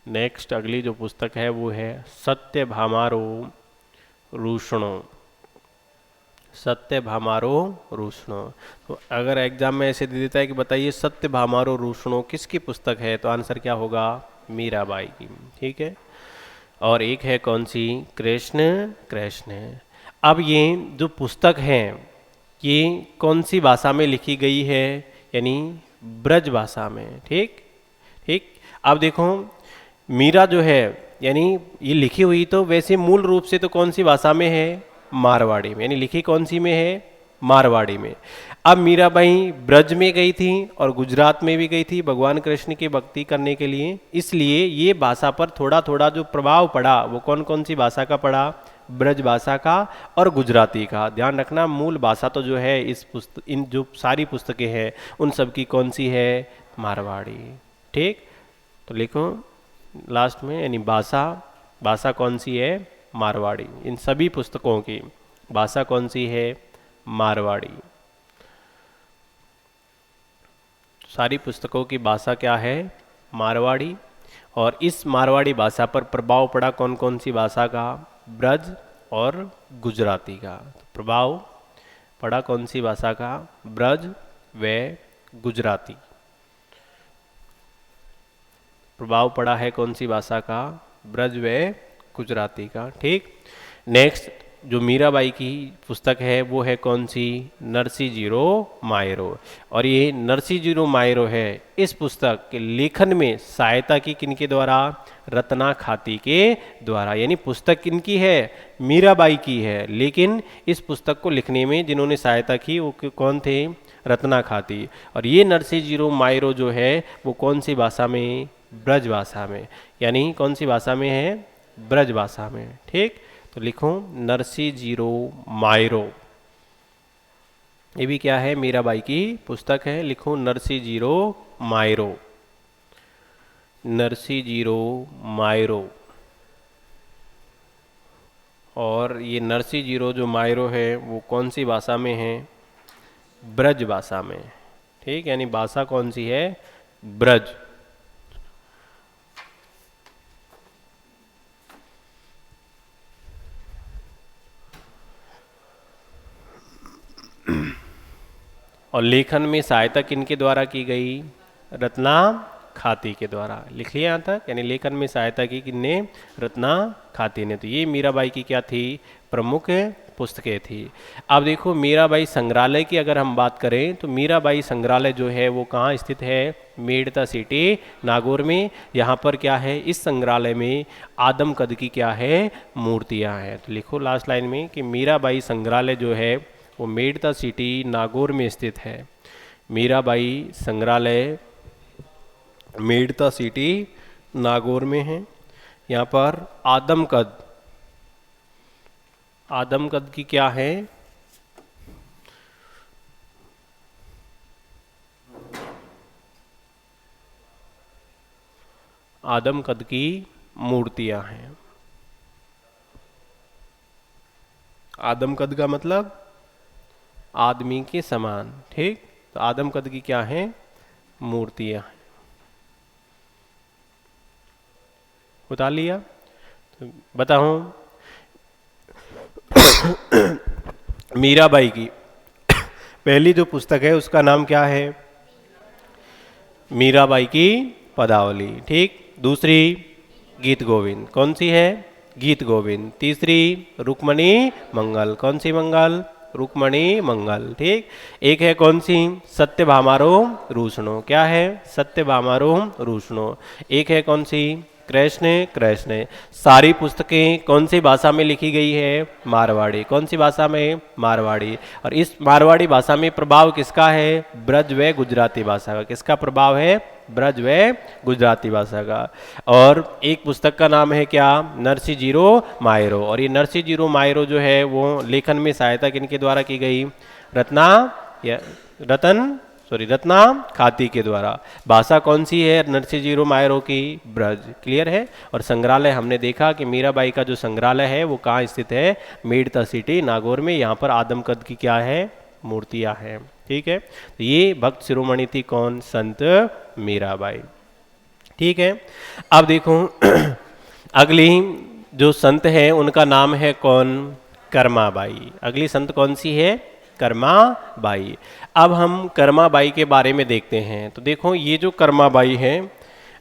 नेक्स्ट अगली जो पुस्तक है वो है सत्य भामारो रूषणो, सत्य भामारो रूषणो। तो अगर एग्जाम में ऐसे दे देता है कि बताइए सत्य भामारो रूषणो किसकी पुस्तक है, तो आंसर क्या होगा, मीराबाई की। ठीक है, और एक है कौन सी, कृष्ण कृष्ण। अब ये जो पुस्तक है ये कौन सी भाषा में लिखी गई है, यानी ब्रज भाषा में। ठीक ठीक, अब देखो मीरा जो है यानी ये लिखी हुई तो वैसे मूल रूप से तो कौन सी भाषा में है, मारवाड़ी में, यानी लिखी कौन सी में है, मारवाड़ी में। अब मीराबाई ब्रज में गई थी और गुजरात में भी गई थी भगवान कृष्ण की भक्ति करने के लिए, इसलिए ये भाषा पर थोड़ा थोड़ा जो प्रभाव पड़ा वो कौन कौन सी भाषा का पड़ा, ब्रज भाषा का और गुजराती का। ध्यान रखना मूल भाषा तो जो है इस पुस्तक, इन जो सारी पुस्तकें हैं उन सब की कौन सी है, मारवाड़ी। ठीक, तो लिखो लास्ट में, यानी भाषा, भाषा कौन सी है, मारवाड़ी। इन सभी पुस्तकों की भाषा कौन सी है, मारवाड़ी। सारी पुस्तकों की भाषा क्या है, मारवाड़ी। और इस मारवाड़ी भाषा पर प्रभाव पड़ा कौन कौन सी भाषा का, ब्रज और गुजराती का। तो प्रभाव पड़ा कौन सी भाषा का, ब्रज व गुजराती। प्रभाव पड़ा है कौन सी भाषा का, ब्रज व गुजराती का। ठीक, नेक्स्ट जो मीराबाई की पुस्तक है वो है कौन सी, नरसिंह मायरो। और ये नरसिंह मायरो है, इस पुस्तक के लेखन में सहायता की किनके द्वारा, रत्ना खाती के द्वारा। यानी पुस्तक किनकी है, मीराबाई की है, लेकिन इस पुस्तक को लिखने में जिन्होंने सहायता की वो कौन थे, रत्ना खाती। और ये नरसिंह मायरो जो है वो कौन सी भाषा में, ब्रज भाषा में, यानी कौन सी भाषा में है, ब्रज भाषा में। ठीक, तो लिखो नरसिंह मायरो, ये भी क्या है, मीराबाई की पुस्तक है। लिखो नरसिंह मायरो, नरसिंह मायरो। और ये नरसिंह जो मायरो है वो कौन सी भाषा में है, ब्रज भाषा में। ठीक, यानी भाषा कौन सी है, ब्रज। और लेखन में सहायता किनके द्वारा की गई, रत्ना खाती के द्वारा। लिख लिया यहाँ तक, यानी लेखन में सहायता की किन्ने, रत्ना खाती ने। तो ये मीराबाई की क्या थी, प्रमुख पुस्तकें थी। अब देखो मीराबाई संग्रहालय की अगर हम बात करें तो मीराबाई संग्रहालय जो है वो कहाँ स्थित है, मेड़ता सिटी नागौर में। यहाँ पर क्या है, इस संग्रहालय में आदम कद की क्या है, मूर्तियाँ हैं। तो लिखो लास्ट लाइन में कि मीराबाई संग्रहालय जो है वो मेड़ता सिटी नागौर में स्थित है। मीराबाई संग्रहालय मेड़ता सिटी नागौर में है। यहाँ पर आदमकद की क्या है, आदमकद की मूर्तियां हैं। आदमकद का मतलब आदमी के समान, ठीक। तो आदमकद की क्या है, मूर्तियां। बता लिया। तो बताऊं मीराबाई की पहली जो पुस्तक है उसका नाम क्या है, मीराबाई की पदावली, ठीक। दूसरी गीत गोविंद, कौन सी है, गीत गोविंद। तीसरी रुक्मणी मंगल, कौन सी मंगल, रुक्मणी मंगल, ठीक। एक है कौन सी, सत्यभामारो रूषणो, क्या है, सत्यभामारो रूषणो। एक है कौन सी, कृष्ण कृष्ण। सारी पुस्तकें कौन सी भाषा में लिखी गई है, मारवाड़ी। कौन सी भाषा में, मारवाड़ी। और इस मारवाड़ी भाषा में प्रभाव किसका है, ब्रज व गुजराती भाषा का। किसका प्रभाव है, ब्रज व गुजराती भाषा का। और एक पुस्तक का नाम है क्या, नरसिंह जीरो मायरो। और ये नरसिंह जीरो मायरो जो है वो लेखन में सहायता किनके द्वारा की गई, रत्ना खाती के द्वारा। भाषा कौन सी है नरसिंह जीरो मायरो की, ब्रज, क्लियर है। और संग्रहालय हमने देखा कि मीराबाई का जो संग्रहालय है वो कहाँ स्थित है, मेड़ता सिटी नागौर में। यहाँ पर आदमकद की क्या है, मूर्तियाँ हैं, ठीक है। तो ये भक्त शिरोमणि थी कौन, संत मीराबाई, ठीक है। अब देखो अगली जो संत है उनका नाम है कौन, कर्माबाई। अगली संत कौन सी है, कर्माबाई। अब हम कर्माबाई के बारे में देखते हैं। तो देखो ये जो कर्माबाई है,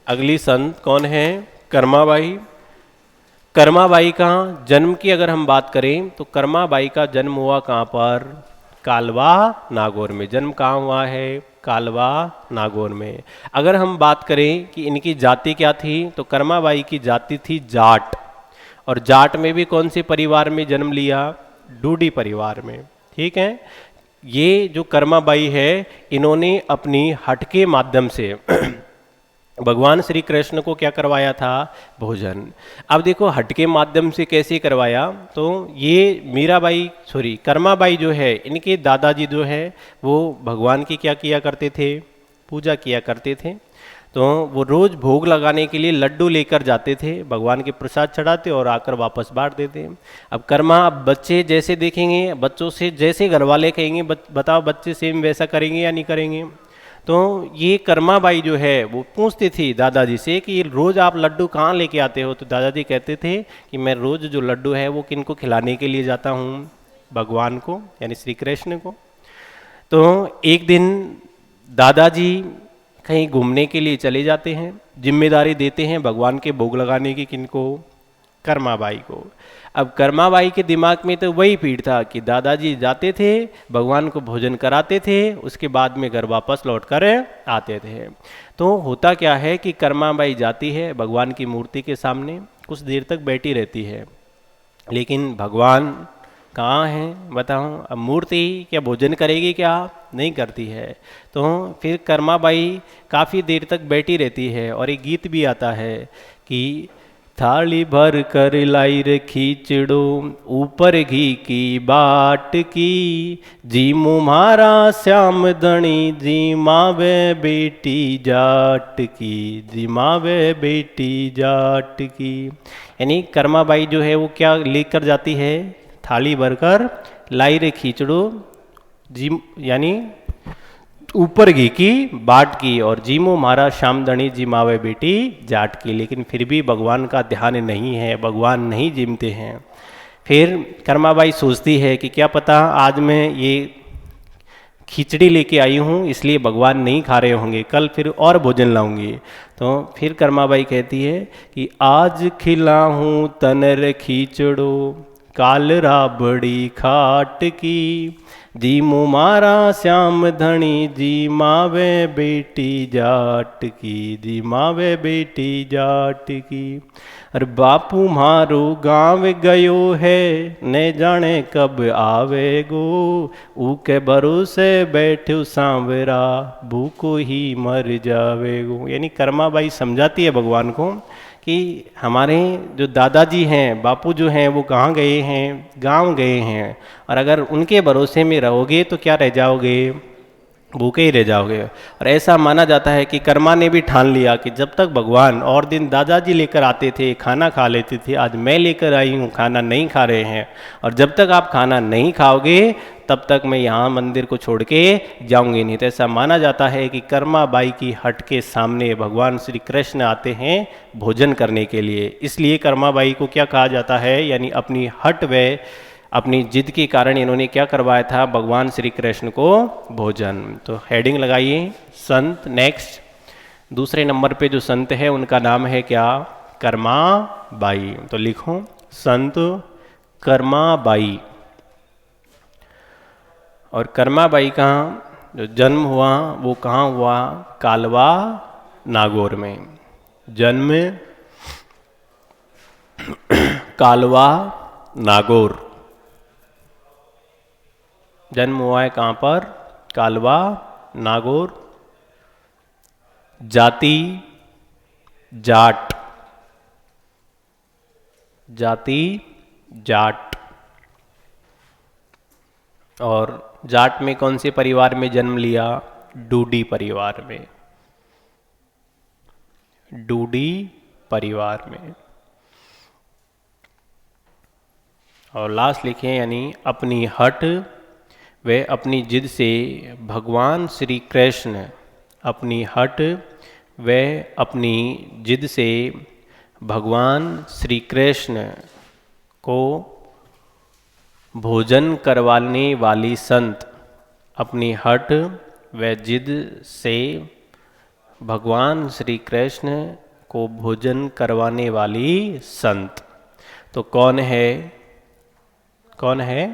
अगली संत कौन है, कर्माबाई। कर्माबाई का जन्म की अगर हम बात करें तो कर्माबाई का जन्म हुआ कहाँ पर, कालवा नागौर में। जन्म कहाँ हुआ है, कालवा नागौर में। अगर हम बात करें कि इनकी जाति क्या थी, तो कर्माबाई की जाति थी जाट। और जाट में भी कौन से परिवार में जन्म लिया, डूडी परिवार में, ठीक है। ये जो कर्माबाई है इन्होंने अपनी हट के माध्यम से भगवान श्री कृष्ण को क्या करवाया था, भोजन। अब देखो हट के माध्यम से कैसे करवाया, तो ये कर्माबाई जो है, इनके दादाजी जो है वो भगवान की क्या किया करते थे, पूजा किया करते थे। तो वो रोज भोग लगाने के लिए लड्डू लेकर जाते थे, भगवान के प्रसाद चढ़ाते और आकर वापस बांट देते। अब अब बच्चे जैसे देखेंगे, बच्चों से जैसे घर वाले कहेंगे बताओ बच्चे सेम वैसा करेंगे या नहीं करेंगे। तो ये कर्माबाई जो है वो पूछती थी दादाजी से कि रोज आप लड्डू कहाँ लेके आते हो। तो दादाजी कहते थे कि मैं रोज जो लड्डू है वो किनको खिलाने के लिए जाता हूँ, भगवान को, यानी श्री कृष्ण को। तो एक दिन दादाजी कहीं घूमने के लिए चले जाते हैं, जिम्मेदारी देते हैं भगवान के भोग लगाने की, किनको, कर्माबाई को। अब कर्माबाई के दिमाग में तो वही पीड़ था कि दादाजी जाते थे, भगवान को भोजन कराते थे, उसके बाद में घर वापस लौट कर आते थे। तो होता क्या है कि कर्माबाई जाती है भगवान की मूर्ति के सामने, कुछ देर तक बैठी रहती है, लेकिन भगवान कहाँ है बताओ। अब मूर्ति क्या भोजन करेगी, क्या नहीं करती है। तो फिर कर्माबाई काफ़ी देर तक बैठी रहती है। और एक गीत भी आता है कि थाली भर कर लाई रे खींचड़ो, ऊपर घी की बाट की, जी मुम्हारा श्याम धनी, जी मावे बेटी जाट की, जी मावे बेटी जाट की। यानी कर्माबाई जो है वो क्या लेकर जाती है, थाली भरकर लाई रे खींचड़ो, जी यानी ऊपर घी की बाट की, और जीमो मारा श्यामधनी, जिमावे बेटी जाट की। लेकिन फिर भी भगवान का ध्यान नहीं है, भगवान नहीं जिमते हैं। फिर कर्माबाई सोचती है कि क्या पता आज मैं ये खिचड़ी लेके आई हूँ इसलिए भगवान नहीं खा रहे होंगे, कल फिर और भोजन लाऊंगी। तो फिर कर्माबाई कहती है कि आज खिलाऊँ तनर खिचड़ो, काल राबड़ी खाट की, जी मुमारा श्याम धनी जी मावे बेटी जाट की, जी मावे बेटी जाट की। अरे बापू मारो गाँव गयो है, ने जाने कब आवेगो, ऊके भरोसे बैठो सांवरा, भूखो ही मर जावेगो। यानी कर्माबाई समझाती है भगवान को कि हमारे जो दादाजी हैं, बापू जो हैं, वो कहाँ गए हैं, गांव गए हैं, और अगर उनके भरोसे में रहोगे तो क्या रह जाओगे, भूखे ही रह जाओगे। और ऐसा माना जाता है कि कर्मा ने भी ठान लिया कि जब तक भगवान और दिन दादाजी लेकर आते थे खाना खा लेते थे, आज मैं लेकर आई हूँ खाना नहीं खा रहे हैं, और जब तक आप खाना नहीं खाओगे तब तक मैं यहाँ मंदिर को छोड़ के जाऊंगी नहीं। तो ऐसा माना जाता है कि कर्मा बाई की हट के सामने भगवान श्री कृष्ण आते हैं भोजन करने के लिए, इसलिए कर्मा बाई को क्या कहा जाता है, यानी अपनी हट व अपनी जिद के कारण इन्होंने क्या करवाया था, भगवान श्री कृष्ण को भोजन। तो हेडिंग लगाइए संत। नेक्स्ट दूसरे नंबर पे जो संत है उनका नाम है क्या, कर्मा बाई। तो लिखो संत कर्मा बाई। और कर्मा बाई का जो जन्म हुआ वो कहाँ हुआ, कालवा नागौर में। जन्म कालवा नागौर, जन्म हुआ है कहाँ पर, कालवा नागौर। जाति जाट, जाति जाट। और जाट में कौन से परिवार में जन्म लिया, डूडी परिवार में, डूडी परिवार में। और लास्ट लिखे यानी अपनी हट वे अपनी जिद से भगवान श्री कृष्ण, अपनी हट वे अपनी जिद से भगवान श्री कृष्ण को भोजन करवाने वाली संत, अपनी हट व जिद से भगवान श्री कृष्ण को भोजन करवाने वाली संत। तो कौन है, कौन है,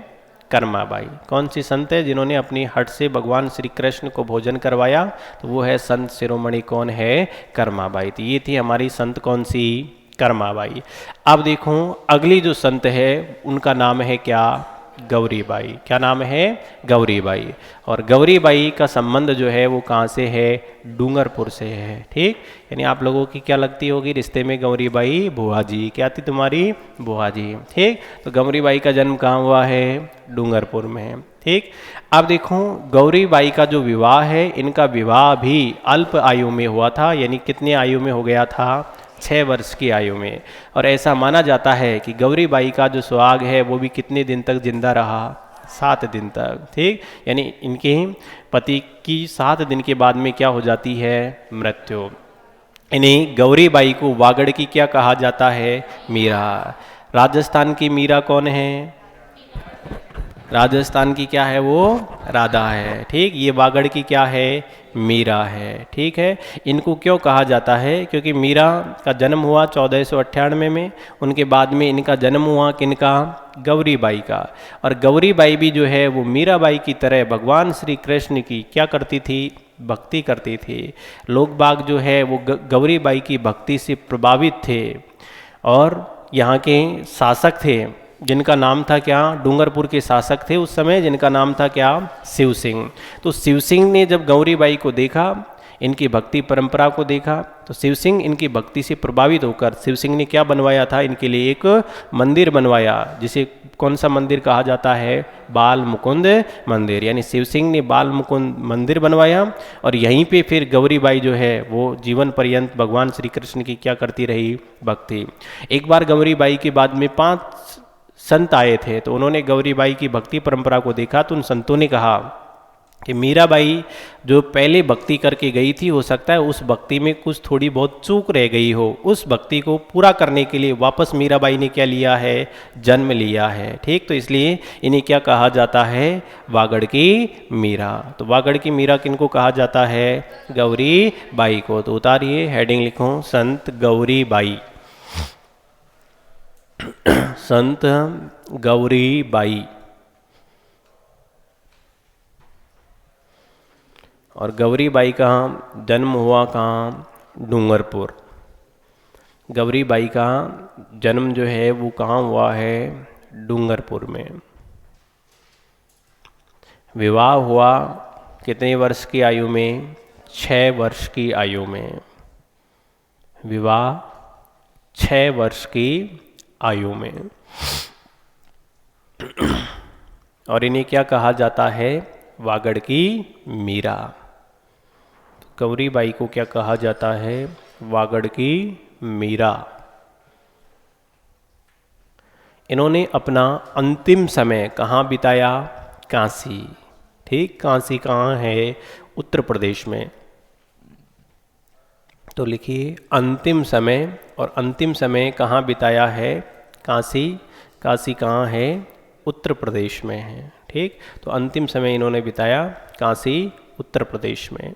कर्माबाई। कौन सी संत है जिन्होंने अपनी हट से भगवान श्री कृष्ण को भोजन करवाया, तो वो है संत शिरोमणि, कौन है, कर्माबाई। तो ये थी हमारी संत कौन सी, कर्माबाई। अब देखो अगली जो संत है उनका नाम है क्या, गौरीबाई। क्या नाम है, गौरीबाई। और गौरीबाई का संबंध जो है वो कहाँ से है, डूंगरपुर से है। ठीक, यानी आप लोगों की क्या लगती होगी रिश्ते में, गौरीबाई बुआ जी। क्या थी तुम्हारी, बुआ जी। ठीक, तो गौरीबाई का जन्म कहाँ हुआ है, डूंगरपुर में। ठीक, अब देखो गौरीबाई का जो विवाह है, इनका विवाह भी अल्प आयु में हुआ था, यानी कितने आयु में हो गया था, 6 वर्ष की आयु में। और ऐसा माना जाता है कि गौरीबाई का जो सुहाग है वो भी कितने दिन तक जिंदा रहा, 7 दिन तक। ठीक, यानी इनके पति की 7 दिन के बाद में क्या हो जाती है, मृत्यु। इन्हें गौरीबाई को वागड़ की क्या कहा जाता है, मीरा। राजस्थान की मीरा कौन है, राजस्थान की क्या है वो, राधा है। ठीक, ये वागड़ की क्या है, मीरा है। ठीक है, इनको क्यों कहा जाता है, क्योंकि मीरा का जन्म हुआ 1498 में, उनके बाद में इनका जन्म हुआ किनका, गौरीबाई का। और गौरीबाई भी जो है वो मीराबाई की तरह भगवान श्री कृष्ण की क्या करती थी, भक्ति करती थी। लोग बाग जो है वो गौरीबाई की भक्ति से प्रभावित थे। और यहाँ के शासक थे जिनका नाम था क्या, डूंगरपुर के शासक थे उस समय जिनका नाम था क्या, शिव सिंह। तो शिव सिंह ने जब गौरीबाई को देखा, इनकी भक्ति परंपरा को देखा, तो शिव सिंह इनकी भक्ति से प्रभावित होकर शिव सिंह ने क्या बनवाया था, इनके लिए एक मंदिर बनवाया, जिसे कौन सा मंदिर कहा जाता है, बाल मुकुंद मंदिर। यानी शिव सिंह ने बाल मुकुंद मंदिर बनवाया और यहीं पे फिर गौरीबाई जो है वो जीवन पर्यंत भगवान श्री कृष्ण की क्या करती रही, भक्ति। एक बार गौरीबाई के बाद में 5 संत आए थे, तो उन्होंने गौरीबाई की भक्ति परंपरा को देखा, तो उन संतों ने कहा कि मीराबाई जो पहले भक्ति करके गई थी, हो सकता है उस भक्ति में कुछ थोड़ी बहुत चूक रह गई हो, उस भक्ति को पूरा करने के लिए वापस मीराबाई ने क्या लिया है, जन्म लिया है। ठीक, तो इसलिए इन्हें क्या कहा जाता है, वागड़ की मीरा। तो वागड़ की मीरा किनको कहा जाता है, गौरीबाई को। तो उतारिए हेडिंग लिखो, संत गौरीबाई। संत गौरीबाई। और गौरी बाई का जन्म हुआ कहाँ? डूंगरपुर। गौरी बाई का जन्म जो है वो कहाँ हुआ है? डूंगरपुर में। विवाह हुआ कितने वर्ष की आयु में? 6 वर्ष की आयु में। विवाह 6 वर्ष की आयु में। और इन्हें क्या कहा जाता है? वागड़ की मीरा। गौरी बाई को क्या कहा जाता है? वागड़ की मीरा। इन्होंने अपना अंतिम समय कहाँ बिताया? काशी। ठीक, काशी कहाँ है? उत्तर प्रदेश में। तो लिखिए अंतिम समय, और अंतिम समय कहाँ बिताया है? काशी। काशी कहाँ है? उत्तर प्रदेश में है। ठीक, तो अंतिम समय इन्होंने बिताया काशी, उत्तर प्रदेश में।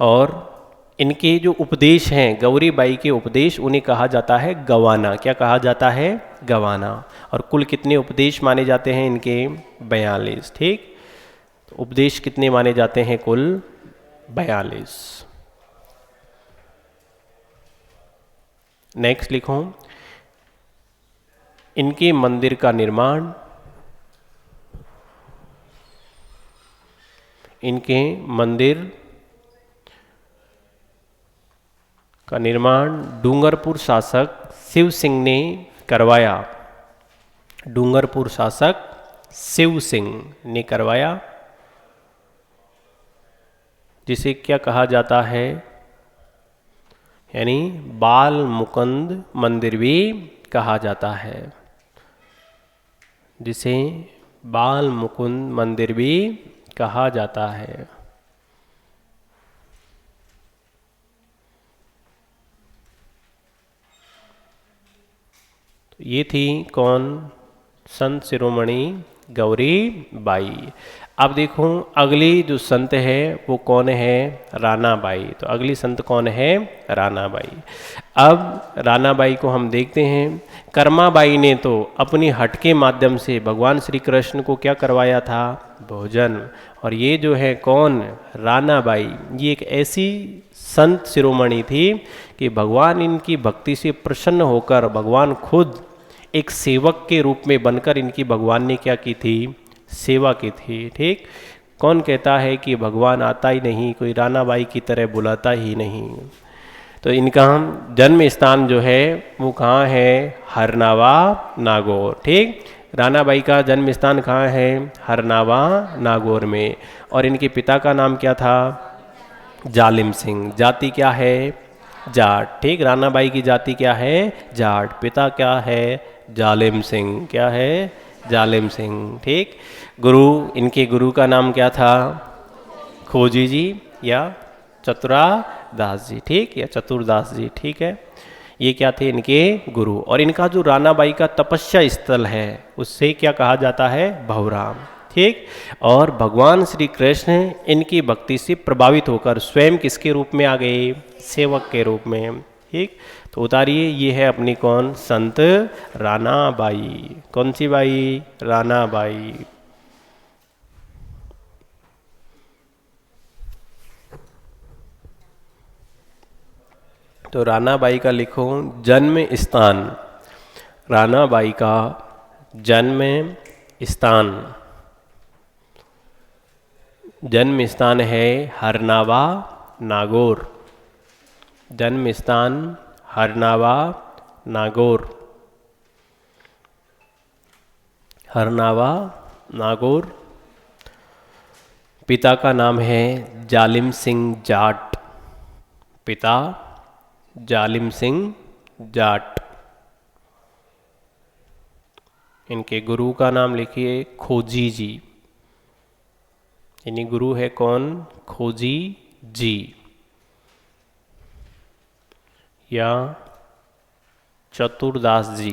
और इनके जो उपदेश हैं, गौरी बाई के उपदेश, उन्हें कहा जाता है गवाना। क्या कहा जाता है? गवाना। और कुल कितने उपदेश माने जाते हैं इनके? 42। ठीक, तो उपदेश कितने माने जाते हैं? कुल 42। नेक्स्ट लिखो, इनके मंदिर का निर्माण, इनके मंदिर का निर्माण डूंगरपुर शासक शिव सिंह ने करवाया। डूंगरपुर शासक शिव सिंह ने करवाया, जिसे क्या कहा जाता है? यानी बाल मुकुंद मंदिर भी कहा जाता है, जिसे बाल मुकुंद मंदिर भी कहा जाता है। तो ये थी कौन? संत शिरोमणि गौरी बाई। अब देखो अगली जो संत है वो कौन है? राना बाई। तो अगली संत कौन है? राना बाई। अब राना बाई को हम देखते हैं। कर्मा बाई ने तो अपनी हट के माध्यम से भगवान श्री कृष्ण को क्या करवाया था? भोजन। और ये जो है कौन? राना बाई। ये एक ऐसी संत शिरोमणि थी कि भगवान इनकी भक्ति से प्रसन्न होकर भगवान खुद एक सेवक के रूप में बनकर इनकी भगवान ने क्या की थी? सेवा की थी। ठीक, कौन कहता है कि भगवान आता ही नहीं, कोई राना बाई की तरह बुलाता ही नहीं? तो इनका जन्म स्थान जो है वो कहाँ है? हरनावा नागौर। ठीक, राना बाई का जन्म स्थान कहाँ है? हरनावा नागौर में। और इनके पिता का नाम क्या था? जालिम सिंह। जाति क्या है? जाट। ठीक, राना बाई की जाति क्या है? जाट। पिता क्या है? जालिम सिंह। क्या है? जालिम सिंह। ठीक, गुरु, इनके गुरु का नाम क्या था? खोजी जी या चतुरा दास जी। ठीक, या चतुरदास जी। ठीक है, ये क्या थे? इनके गुरु। और इनका जो राना बाई का तपस्या स्थल है उससे क्या कहा जाता है? भवराम। ठीक, और भगवान श्री कृष्ण इनकी भक्ति से प्रभावित होकर स्वयं किसके रूप में आ गए? सेवक के रूप में। ठीक, तो उतारिए, ये है अपनी कौन? संत राना बाई। कौन सी बाई? राना बाई। तो राना बाई का लिखो जन्म स्थान। राना बाई का जन्म स्थान, जन्म स्थान है हरनावा नागौर। जन्म स्थान हरनावा नागौर। हरनावा नागौर। पिता का नाम है जालिम सिंह जाट। पिता जालिम सिंह जाट। इनके गुरु का नाम लिखिए खोजी जी। इन्हीं गुरु है कौन? खोजी जी या चतुरदास जी।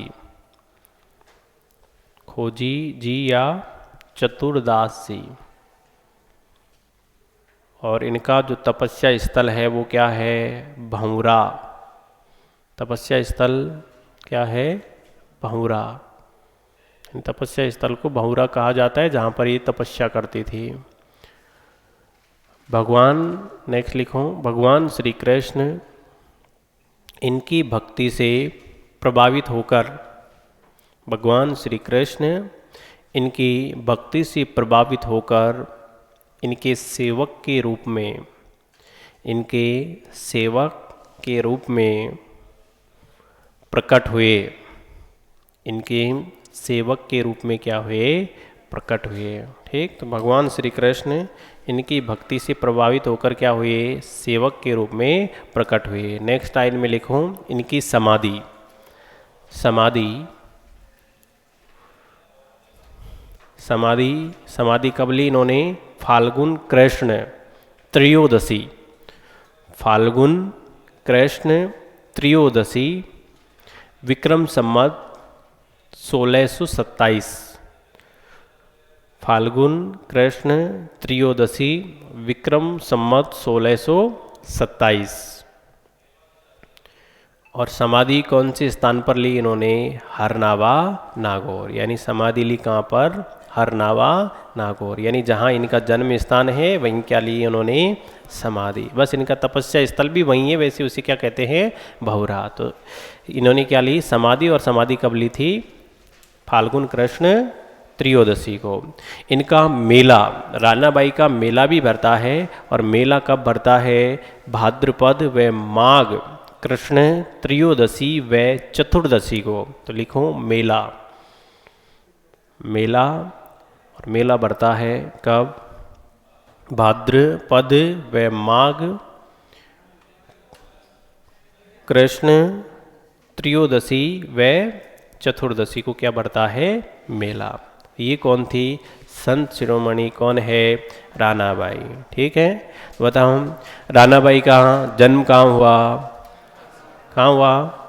खोजी जी या चतुरदास जी। और इनका जो तपस्या स्थल है वो क्या है? भंवरा। तपस्या स्थल क्या है? भंवरा। तपस्या स्थल को भंवरा कहा जाता है जहाँ पर ये तपस्या करती थी। भगवान, नेक्स्ट लिखो, भगवान श्री कृष्ण इनकी भक्ति से प्रभावित होकर, भगवान श्री कृष्ण इनकी भक्ति से प्रभावित होकर इनके सेवक के रूप में, इनके सेवक के रूप में प्रकट हुए, इनके सेवक के रूप में क्या हुए, प्रकट हुए। ठीक, तो भगवान श्री कृष्ण इनकी भक्ति से प्रभावित होकर क्या हुए, सेवक के रूप में प्रकट हुए। नेक्स्ट लाइन में लिखो, इनकी समाधि, समाधि, समाधि, समाधि कब ली इन्होंने, फाल्गुन कृष्ण त्रयोदशी, फाल्गुन कृष्ण त्रयोदशी विक्रम संवत 1627, फाल्गुन कृष्ण त्रयोदशी विक्रम संवत 1627। और समाधि कौन से स्थान पर ली इन्होंने, हरनावा नागौर, यानी समाधि ली कहाँ पर, हरनावा नागौर, यानी जहाँ इनका जन्म स्थान है वहीं क्या ली इन्होंने, समाधि। बस इनका तपस्या स्थल भी वहीं है, वैसे उसे क्या कहते हैं, भौरा। तो इन्होंने क्या ली, समाधि, और समाधि कब ली थी, फाल्गुन कृष्ण त्रयोदशी को। इनका मेला, रानाबाई का मेला भी भरता है, और मेला कब भरता है, भाद्रपद व माघ कृष्ण त्रयोदशी व चतुर्दशी को। तो लिखो मेला, मेला, और मेला भरता है कब, भाद्रपद व माघ कृष्ण त्रयोदशी व चतुर्दशी को क्या बढ़ता है, मेला। ये कौन थी, संत शिरोमणि कौन है, रानाबाई। ठीक है, बताओ रानाबाई का जन्म कहाँ हुआ, कहाँ हुआ,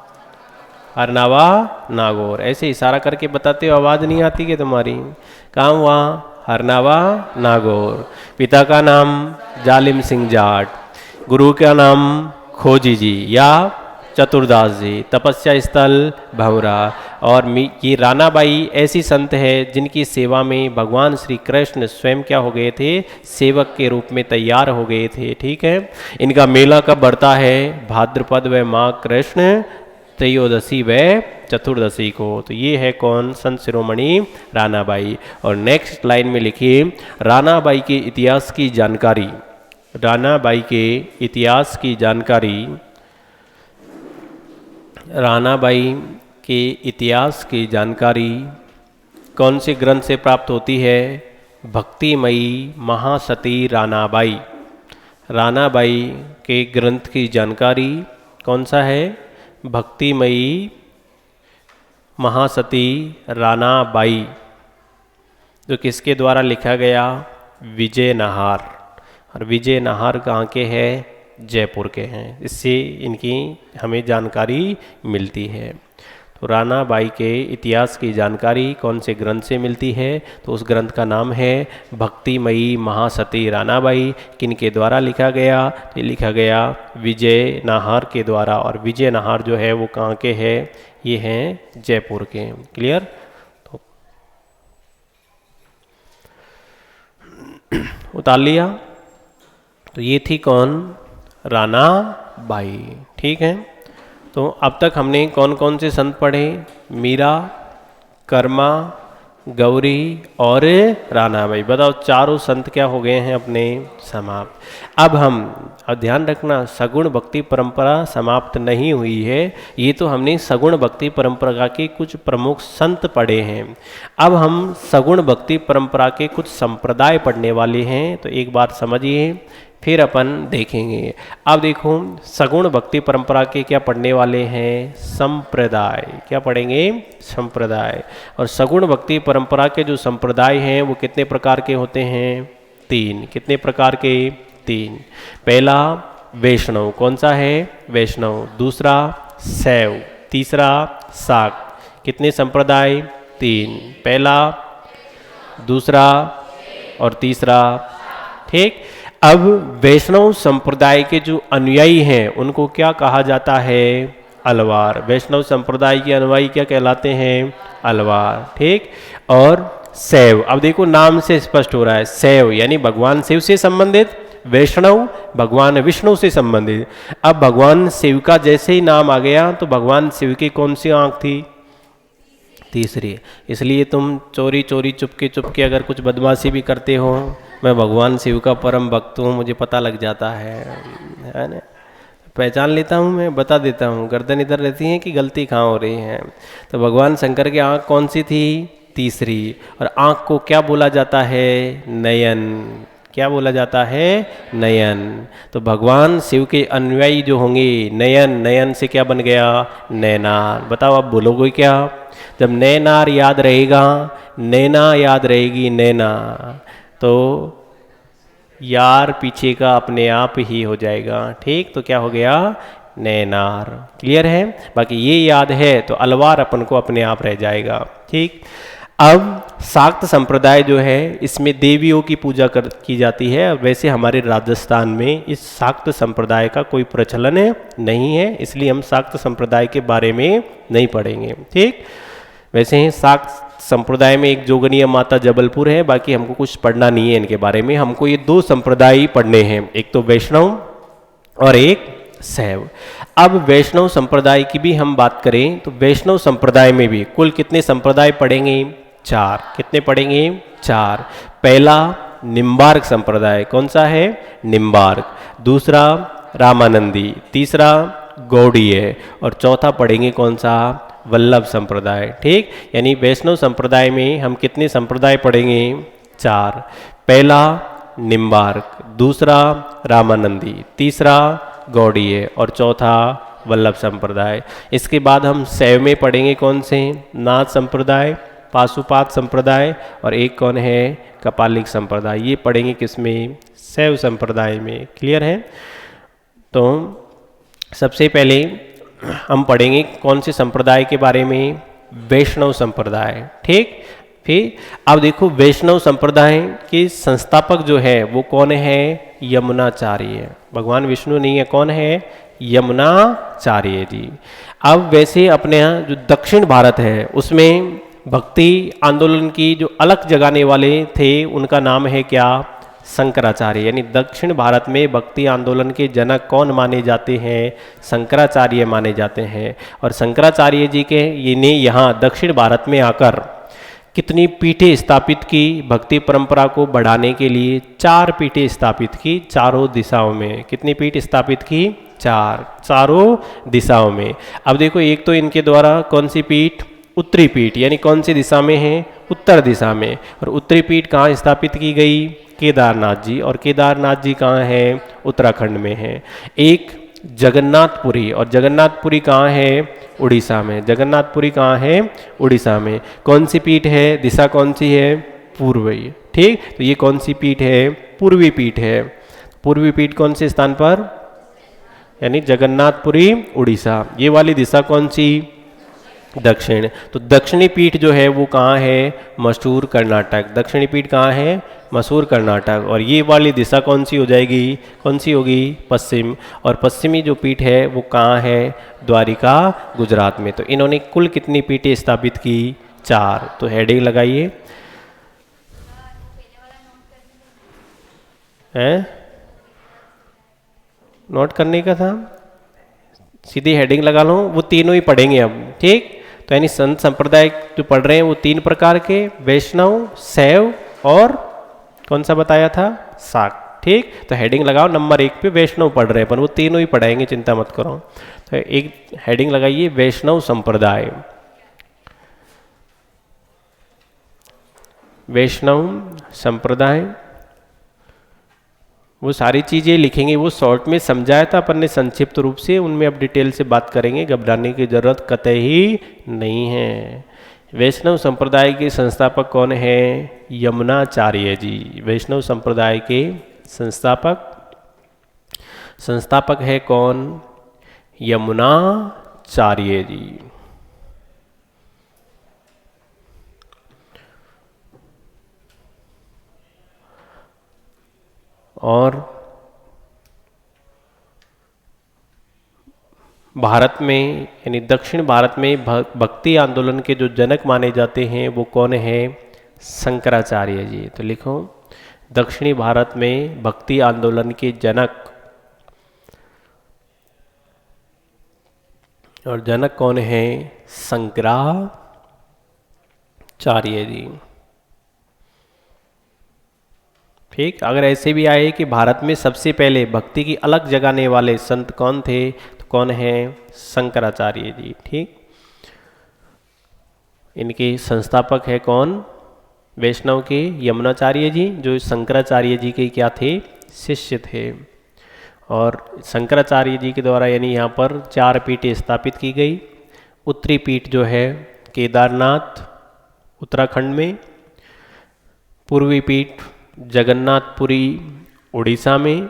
हरनावा नागौर। ऐसे इशारा करके बताते हो, आवाज़ नहीं आती कि तुम्हारी, कहाँ हुआ, हरनावा नागौर। पिता का नाम जालिम सिंह जाट, गुरु का नाम खोजी जी या चतुरदास जी, तपस्या स्थल भौरा। और ये रानाबाई ऐसी संत है जिनकी सेवा में भगवान श्री कृष्ण स्वयं क्या हो गए थे, सेवक के रूप में तैयार हो गए थे। ठीक है, इनका मेला कब बढ़ता है, भाद्रपद व माघ कृष्ण त्रयोदशी व चतुर्दशी को। तो ये है कौन, संत शिरोमणि रानाबाई। और नेक्स्ट लाइन में लिखिए, रानाबाई के इतिहास की जानकारी, रानाबाई के इतिहास की जानकारी, रानाबाई के इतिहास की जानकारी कौन से ग्रंथ से प्राप्त होती है, भक्तिमयी महासती रानाबाई। रानाबाई के ग्रंथ की जानकारी कौन सा है, भक्तिमयी महासती रानाबाई, जो किसके द्वारा लिखा गया, विजय नाहर। और विजय नाहर कहाँ के हैं, जयपुर के हैं। इससे इनकी हमें जानकारी मिलती है। तो रानाबाई के इतिहास की जानकारी कौन से ग्रंथ से मिलती है, तो उस ग्रंथ का नाम है भक्तिमयी महासती रानाबाई। किनके द्वारा लिखा गया, तो लिखा गया विजय नाहर के द्वारा। और विजय नाहर जो है वो कहाँ के हैं, ये हैं जयपुर के। क्लियर, तो उतार लिया। तो ये थी कौन, रानाबाई। ठीक है, तो अब तक हमने कौन कौन से संत पढ़े, मीरा, कर्मा, गौरी और रानाबाई। बताओ चारों संत क्या हो गए हैं अपने, समाप्त। अब ध्यान रखना, सगुण भक्ति परंपरा समाप्त नहीं हुई है। ये तो हमने सगुण भक्ति परंपरा के कुछ प्रमुख संत पढ़े हैं। अब हम सगुण भक्ति परंपरा के कुछ संप्रदाय पढ़ने वाले हैं। तो एक बार समझिए, फिर अपन देखेंगे। अब देखो, सगुण भक्ति परंपरा के क्या पढ़ने वाले हैं, संप्रदाय। क्या पढ़ेंगे, संप्रदाय। और सगुण भक्ति परंपरा के जो संप्रदाय हैं वो कितने प्रकार के होते हैं, तीन। कितने प्रकार के, तीन। पहला वैष्णव, कौन सा है, वैष्णव। दूसरा शैव, तीसरा शाक्त। कितने संप्रदाय, तीन। पहला, दूसरा और तीसरा। ठीक। अब वैष्णव संप्रदाय के जो अनुयायी हैं उनको क्या कहा जाता है, अलवार। वैष्णव संप्रदाय के अनुयायी क्या कहलाते हैं, अलवार। ठीक। और शैव, अब देखो नाम से स्पष्ट हो रहा है, शैव यानी भगवान शिव से संबंधित वैष्णव भगवान विष्णु से संबंधित। अब भगवान शिव का जैसे ही नाम आ गया तो भगवान शिव की कौन सी आंख थी? तीसरी। इसलिए तुम चोरी चोरी चुपके चुपके अगर कुछ बदमाशी भी करते हो, मैं भगवान शिव का परम भक्त हूँ, मुझे पता लग जाता है ना, पहचान लेता हूँ, मैं बता देता हूँ गर्दन इधर रहती है कि गलती कहाँ हो रही है। तो भगवान शंकर की आँख कौन सी थी? तीसरी। और आँख को क्या बोला जाता है? नयन। क्या बोला जाता है? नयन। तो भगवान शिव के अनुयायी जो होंगे, नयन, नयन से क्या बन गया? नैनार। बताओ आप बोलोगे क्या? जब नैनार याद रहेगा, नैना याद रहेगी, नैना, तो यार पीछे का अपने आप ही हो जाएगा। ठीक, तो क्या हो गया? नैनार। क्लियर है? बाकी ये याद है तो अलवार अपन को अपने आप रह जाएगा। ठीक। अब शाक्त संप्रदाय जो है इसमें देवियों की पूजा की जाती है। वैसे हमारे राजस्थान में इस शाक्त संप्रदाय का कोई प्रचलन नहीं है, इसलिए हम शाक्त संप्रदाय के बारे में नहीं पढ़ेंगे। ठीक। वैसे ही शाक्त संप्रदाय में एक जोगनिया माता जबलपुर है, बाकी हमको कुछ पढ़ना नहीं है इनके बारे में। हमको ये दो संप्रदाय पढ़ने हैं, एक तो वैष्णव और एक शैव। अब वैष्णव संप्रदाय की भी हम बात करें तो वैष्णव संप्रदाय में भी कुल कितने संप्रदाय पढ़ेंगे? 4। कितने पढ़ेंगे? 4। पहला निम्बार्क संप्रदाय, कौन सा है? निम्बार्क। दूसरा रामानंदी, तीसरा गौड़ीय, और चौथा पढ़ेंगे कौन सा? वल्लभ संप्रदाय। ठीक। यानी वैष्णव संप्रदाय में हम कितने संप्रदाय पढ़ेंगे? 4। पहला निम्बार्क, दूसरा रामानंदी, तीसरा गौड़ीय और चौथा वल्लभ संप्रदाय। इसके बाद हम शैव में पढ़ेंगे कौन से? नाथ संप्रदाय, पाशुपात संप्रदाय और एक कौन है? कपालिक संप्रदाय। ये पढ़ेंगे किसमें? शैव संप्रदाय में। क्लियर है? तो सबसे पहले हम पढ़ेंगे कौन से संप्रदाय के बारे में? वैष्णव संप्रदाय। ठीक। फिर अब देखो वैष्णव संप्रदाय के संस्थापक जो है वो कौन है? यमुनाचार्य। भगवान विष्णु नहीं है, कौन है? यमुनाचार्य जी। अब वैसे अपने यहाँ जो दक्षिण भारत है उसमें भक्ति आंदोलन की जो अलग जगाने वाले थे उनका नाम है क्या? शंकराचार्य। यानी दक्षिण भारत में भक्ति आंदोलन के जनक कौन माने जाते हैं? शंकराचार्य माने जाते हैं। और शंकराचार्य जी के ने यहाँ दक्षिण भारत में आकर कितनी पीठें स्थापित की? भक्ति परंपरा को बढ़ाने के लिए 4 पीठें स्थापित की, चारों दिशाओं में। कितनी पीठ स्थापित की? 4, चारों दिशाओं में। अब देखो एक तो इनके द्वारा कौन सी पीठ? उत्तरी पीठ, यानी कौन सी दिशा में है? उत्तर दिशा में। और उत्तरी पीठ कहाँ स्थापित की गई? केदारनाथ जी। और केदारनाथ जी कहाँ है? उत्तराखंड में है। एक जगन्नाथपुरी, और जगन्नाथपुरी कहाँ है? उड़ीसा में। जगन्नाथपुरी कहाँ है? उड़ीसा में। कौन सी पीठ है? दिशा कौन सी है? पूर्वी। ठीक। तो ये कौन सी पीठ है? पूर्वी पीठ है। पूर्वी पीठ कौन से स्थान पर? यानी जगन्नाथपुरी उड़ीसा। ये वाली दिशा कौन सी? दक्षिण। तो दक्षिणी पीठ जो है वो कहाँ है? मसूर कर्नाटक। दक्षिणी पीठ कहाँ है? मसूर कर्नाटक। और ये वाली दिशा कौन सी हो जाएगी? कौन सी होगी? पश्चिम। और पश्चिमी जो पीठ है वो कहाँ है? द्वारिका गुजरात में। तो इन्होंने कुल कितनी पीठें स्थापित की? 4। तो हेडिंग लगाइए। हैं? नोट करने का था, सीधी हेडिंग लगा लो। वो तीनों ही पढ़ेंगे अब। ठीक। तो यानी संत संप्रदाय जो पढ़ रहे हैं वो 3 प्रकार के, वैष्णव, शैव और कौन सा बताया था? शाक्त। ठीक। तो हेडिंग लगाओ नंबर 1 पे वैष्णव पढ़ रहे हैं, पर वो तीनों ही पढ़ाएंगे, चिंता मत करो। तो एक हेडिंग लगाइए वैष्णव संप्रदाय। वैष्णव संप्रदाय, वो सारी चीज़ें लिखेंगे, वो शॉर्ट में समझाया था अपन ने संक्षिप्त रूप से, उनमें अब डिटेल से बात करेंगे, घबराने की जरूरत कतई नहीं है। वैष्णव संप्रदाय के संस्थापक कौन है? यमुनाचार्य जी। वैष्णव संप्रदाय के संस्थापक है कौन? यमुनाचार्य जी। और भारत में यानी दक्षिण भारत में भक्ति आंदोलन के जो जनक माने जाते हैं वो कौन है? शंकराचार्य जी। तो लिखो दक्षिणी भारत में भक्ति आंदोलन के जनक, और जनक कौन है? शंकराचार्य जी। ठीक, अगर ऐसे भी आए कि भारत में सबसे पहले भक्ति की अलग जगाने वाले संत कौन थे, तो कौन है? शंकराचार्य जी। ठीक, इनके संस्थापक है कौन? वैष्णव के यमुनाचार्य जी, जो शंकराचार्य जी के क्या थे? शिष्य थे। और शंकराचार्य जी के द्वारा यानी यहाँ पर 4 पीठें स्थापित की गई। उत्तरी पीठ जो है केदारनाथ उत्तराखंड में, पूर्वी पीठ जगन्नाथपुरी उड़ीसा में,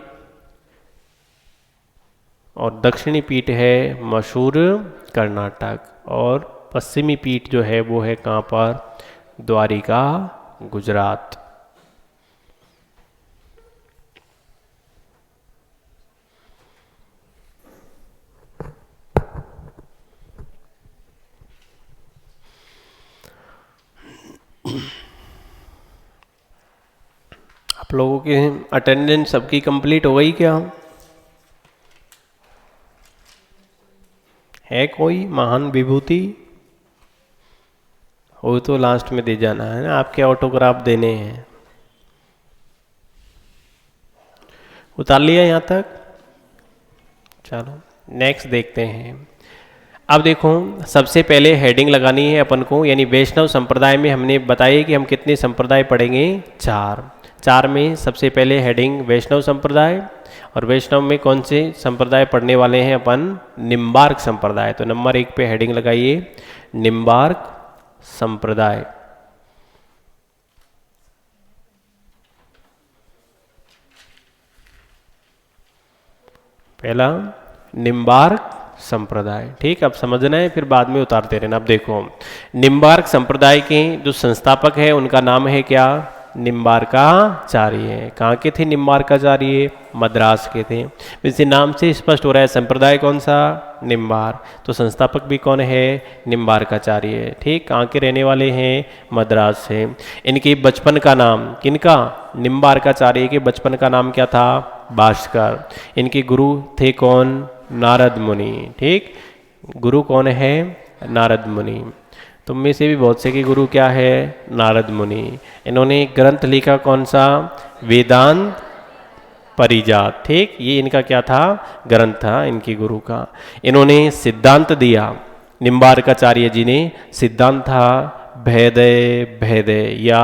और दक्षिणी पीठ है मशहूर कर्नाटक, और पश्चिमी पीठ जो है वो है कहाँ पर? द्वारिका गुजरात। आप लोगों की अटेंडेंस सबकी कंप्लीट हो गई क्या? है कोई महान विभूति? वो तो लास्ट में दे जाना है ना, आपके ऑटोग्राफ देने हैं। उतार लिया यहाँ तक? चलो नेक्स्ट देखते हैं। अब देखो, सबसे पहले हेडिंग लगानी है अपन को, यानी वैष्णव संप्रदाय में हमने बताया कि हम कितने संप्रदाय पढ़ेंगे? 4 में सबसे पहले हेडिंग वैष्णव संप्रदाय, और वैष्णव में कौन से संप्रदाय पढ़ने वाले हैं अपन? निम्बार्क संप्रदाय। तो नंबर 1 पे हेडिंग लगाइए, निम्बार्क संप्रदाय। पहला निम्बार्क संप्रदाय। ठीक, अब समझना है, फिर बाद में उतारते रहना। अब देखो, निम्बार्क संप्रदाय के जो संस्थापक है उनका नाम है क्या? निम्बार्काचार्य। कहाँ के थे निम्बार्काचार्य? मद्रास के थे। इसी नाम से स्पष्ट हो रहा है संप्रदाय कौन सा? निम्बार्क। तो संस्थापक भी कौन है? निम्बार्काचार्य। ठीक, कहाँ के रहने वाले हैं? मद्रास से। इनके बचपन का नाम किनका? निम्बार्काचार्य के बचपन का नाम क्या था? भास्कर। इनके गुरु थे कौन? नारद मुनि। ठीक, गुरु कौन है? नारद मुनि। तुम में से भी बहुत से के गुरु क्या है? नारद मुनि। इन्होंने ग्रंथ लिखा कौन सा? वेदांत परिजात। ठीक, ये इनका क्या था? ग्रंथ था इनके गुरु का। इन्होंने सिद्धांत दिया, निम्बार्काचार्य जी ने सिद्धांत था भेदय भेदय या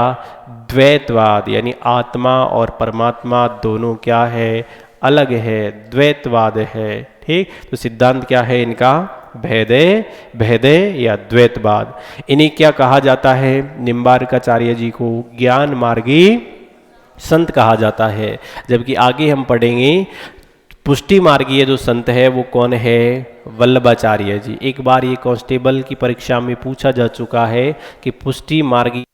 द्वैतवाद, यानी आत्मा और परमात्मा दोनों क्या है? अलग है, द्वैतवाद है। ठीक, तो सिद्धांत क्या है इनका? भेदय भेदय या द्वैतवाद। इन्हें क्या कहा जाता है? निम्बार्काचार्य जी को ज्ञान मार्गी संत कहा जाता है। जबकि आगे हम पढ़ेंगे पुष्टि मार्गीय जो संत है वो कौन है? वल्लभाचार्य जी। एक बार ये कांस्टेबल की परीक्षा में पूछा जा चुका है कि पुष्टि मार्गी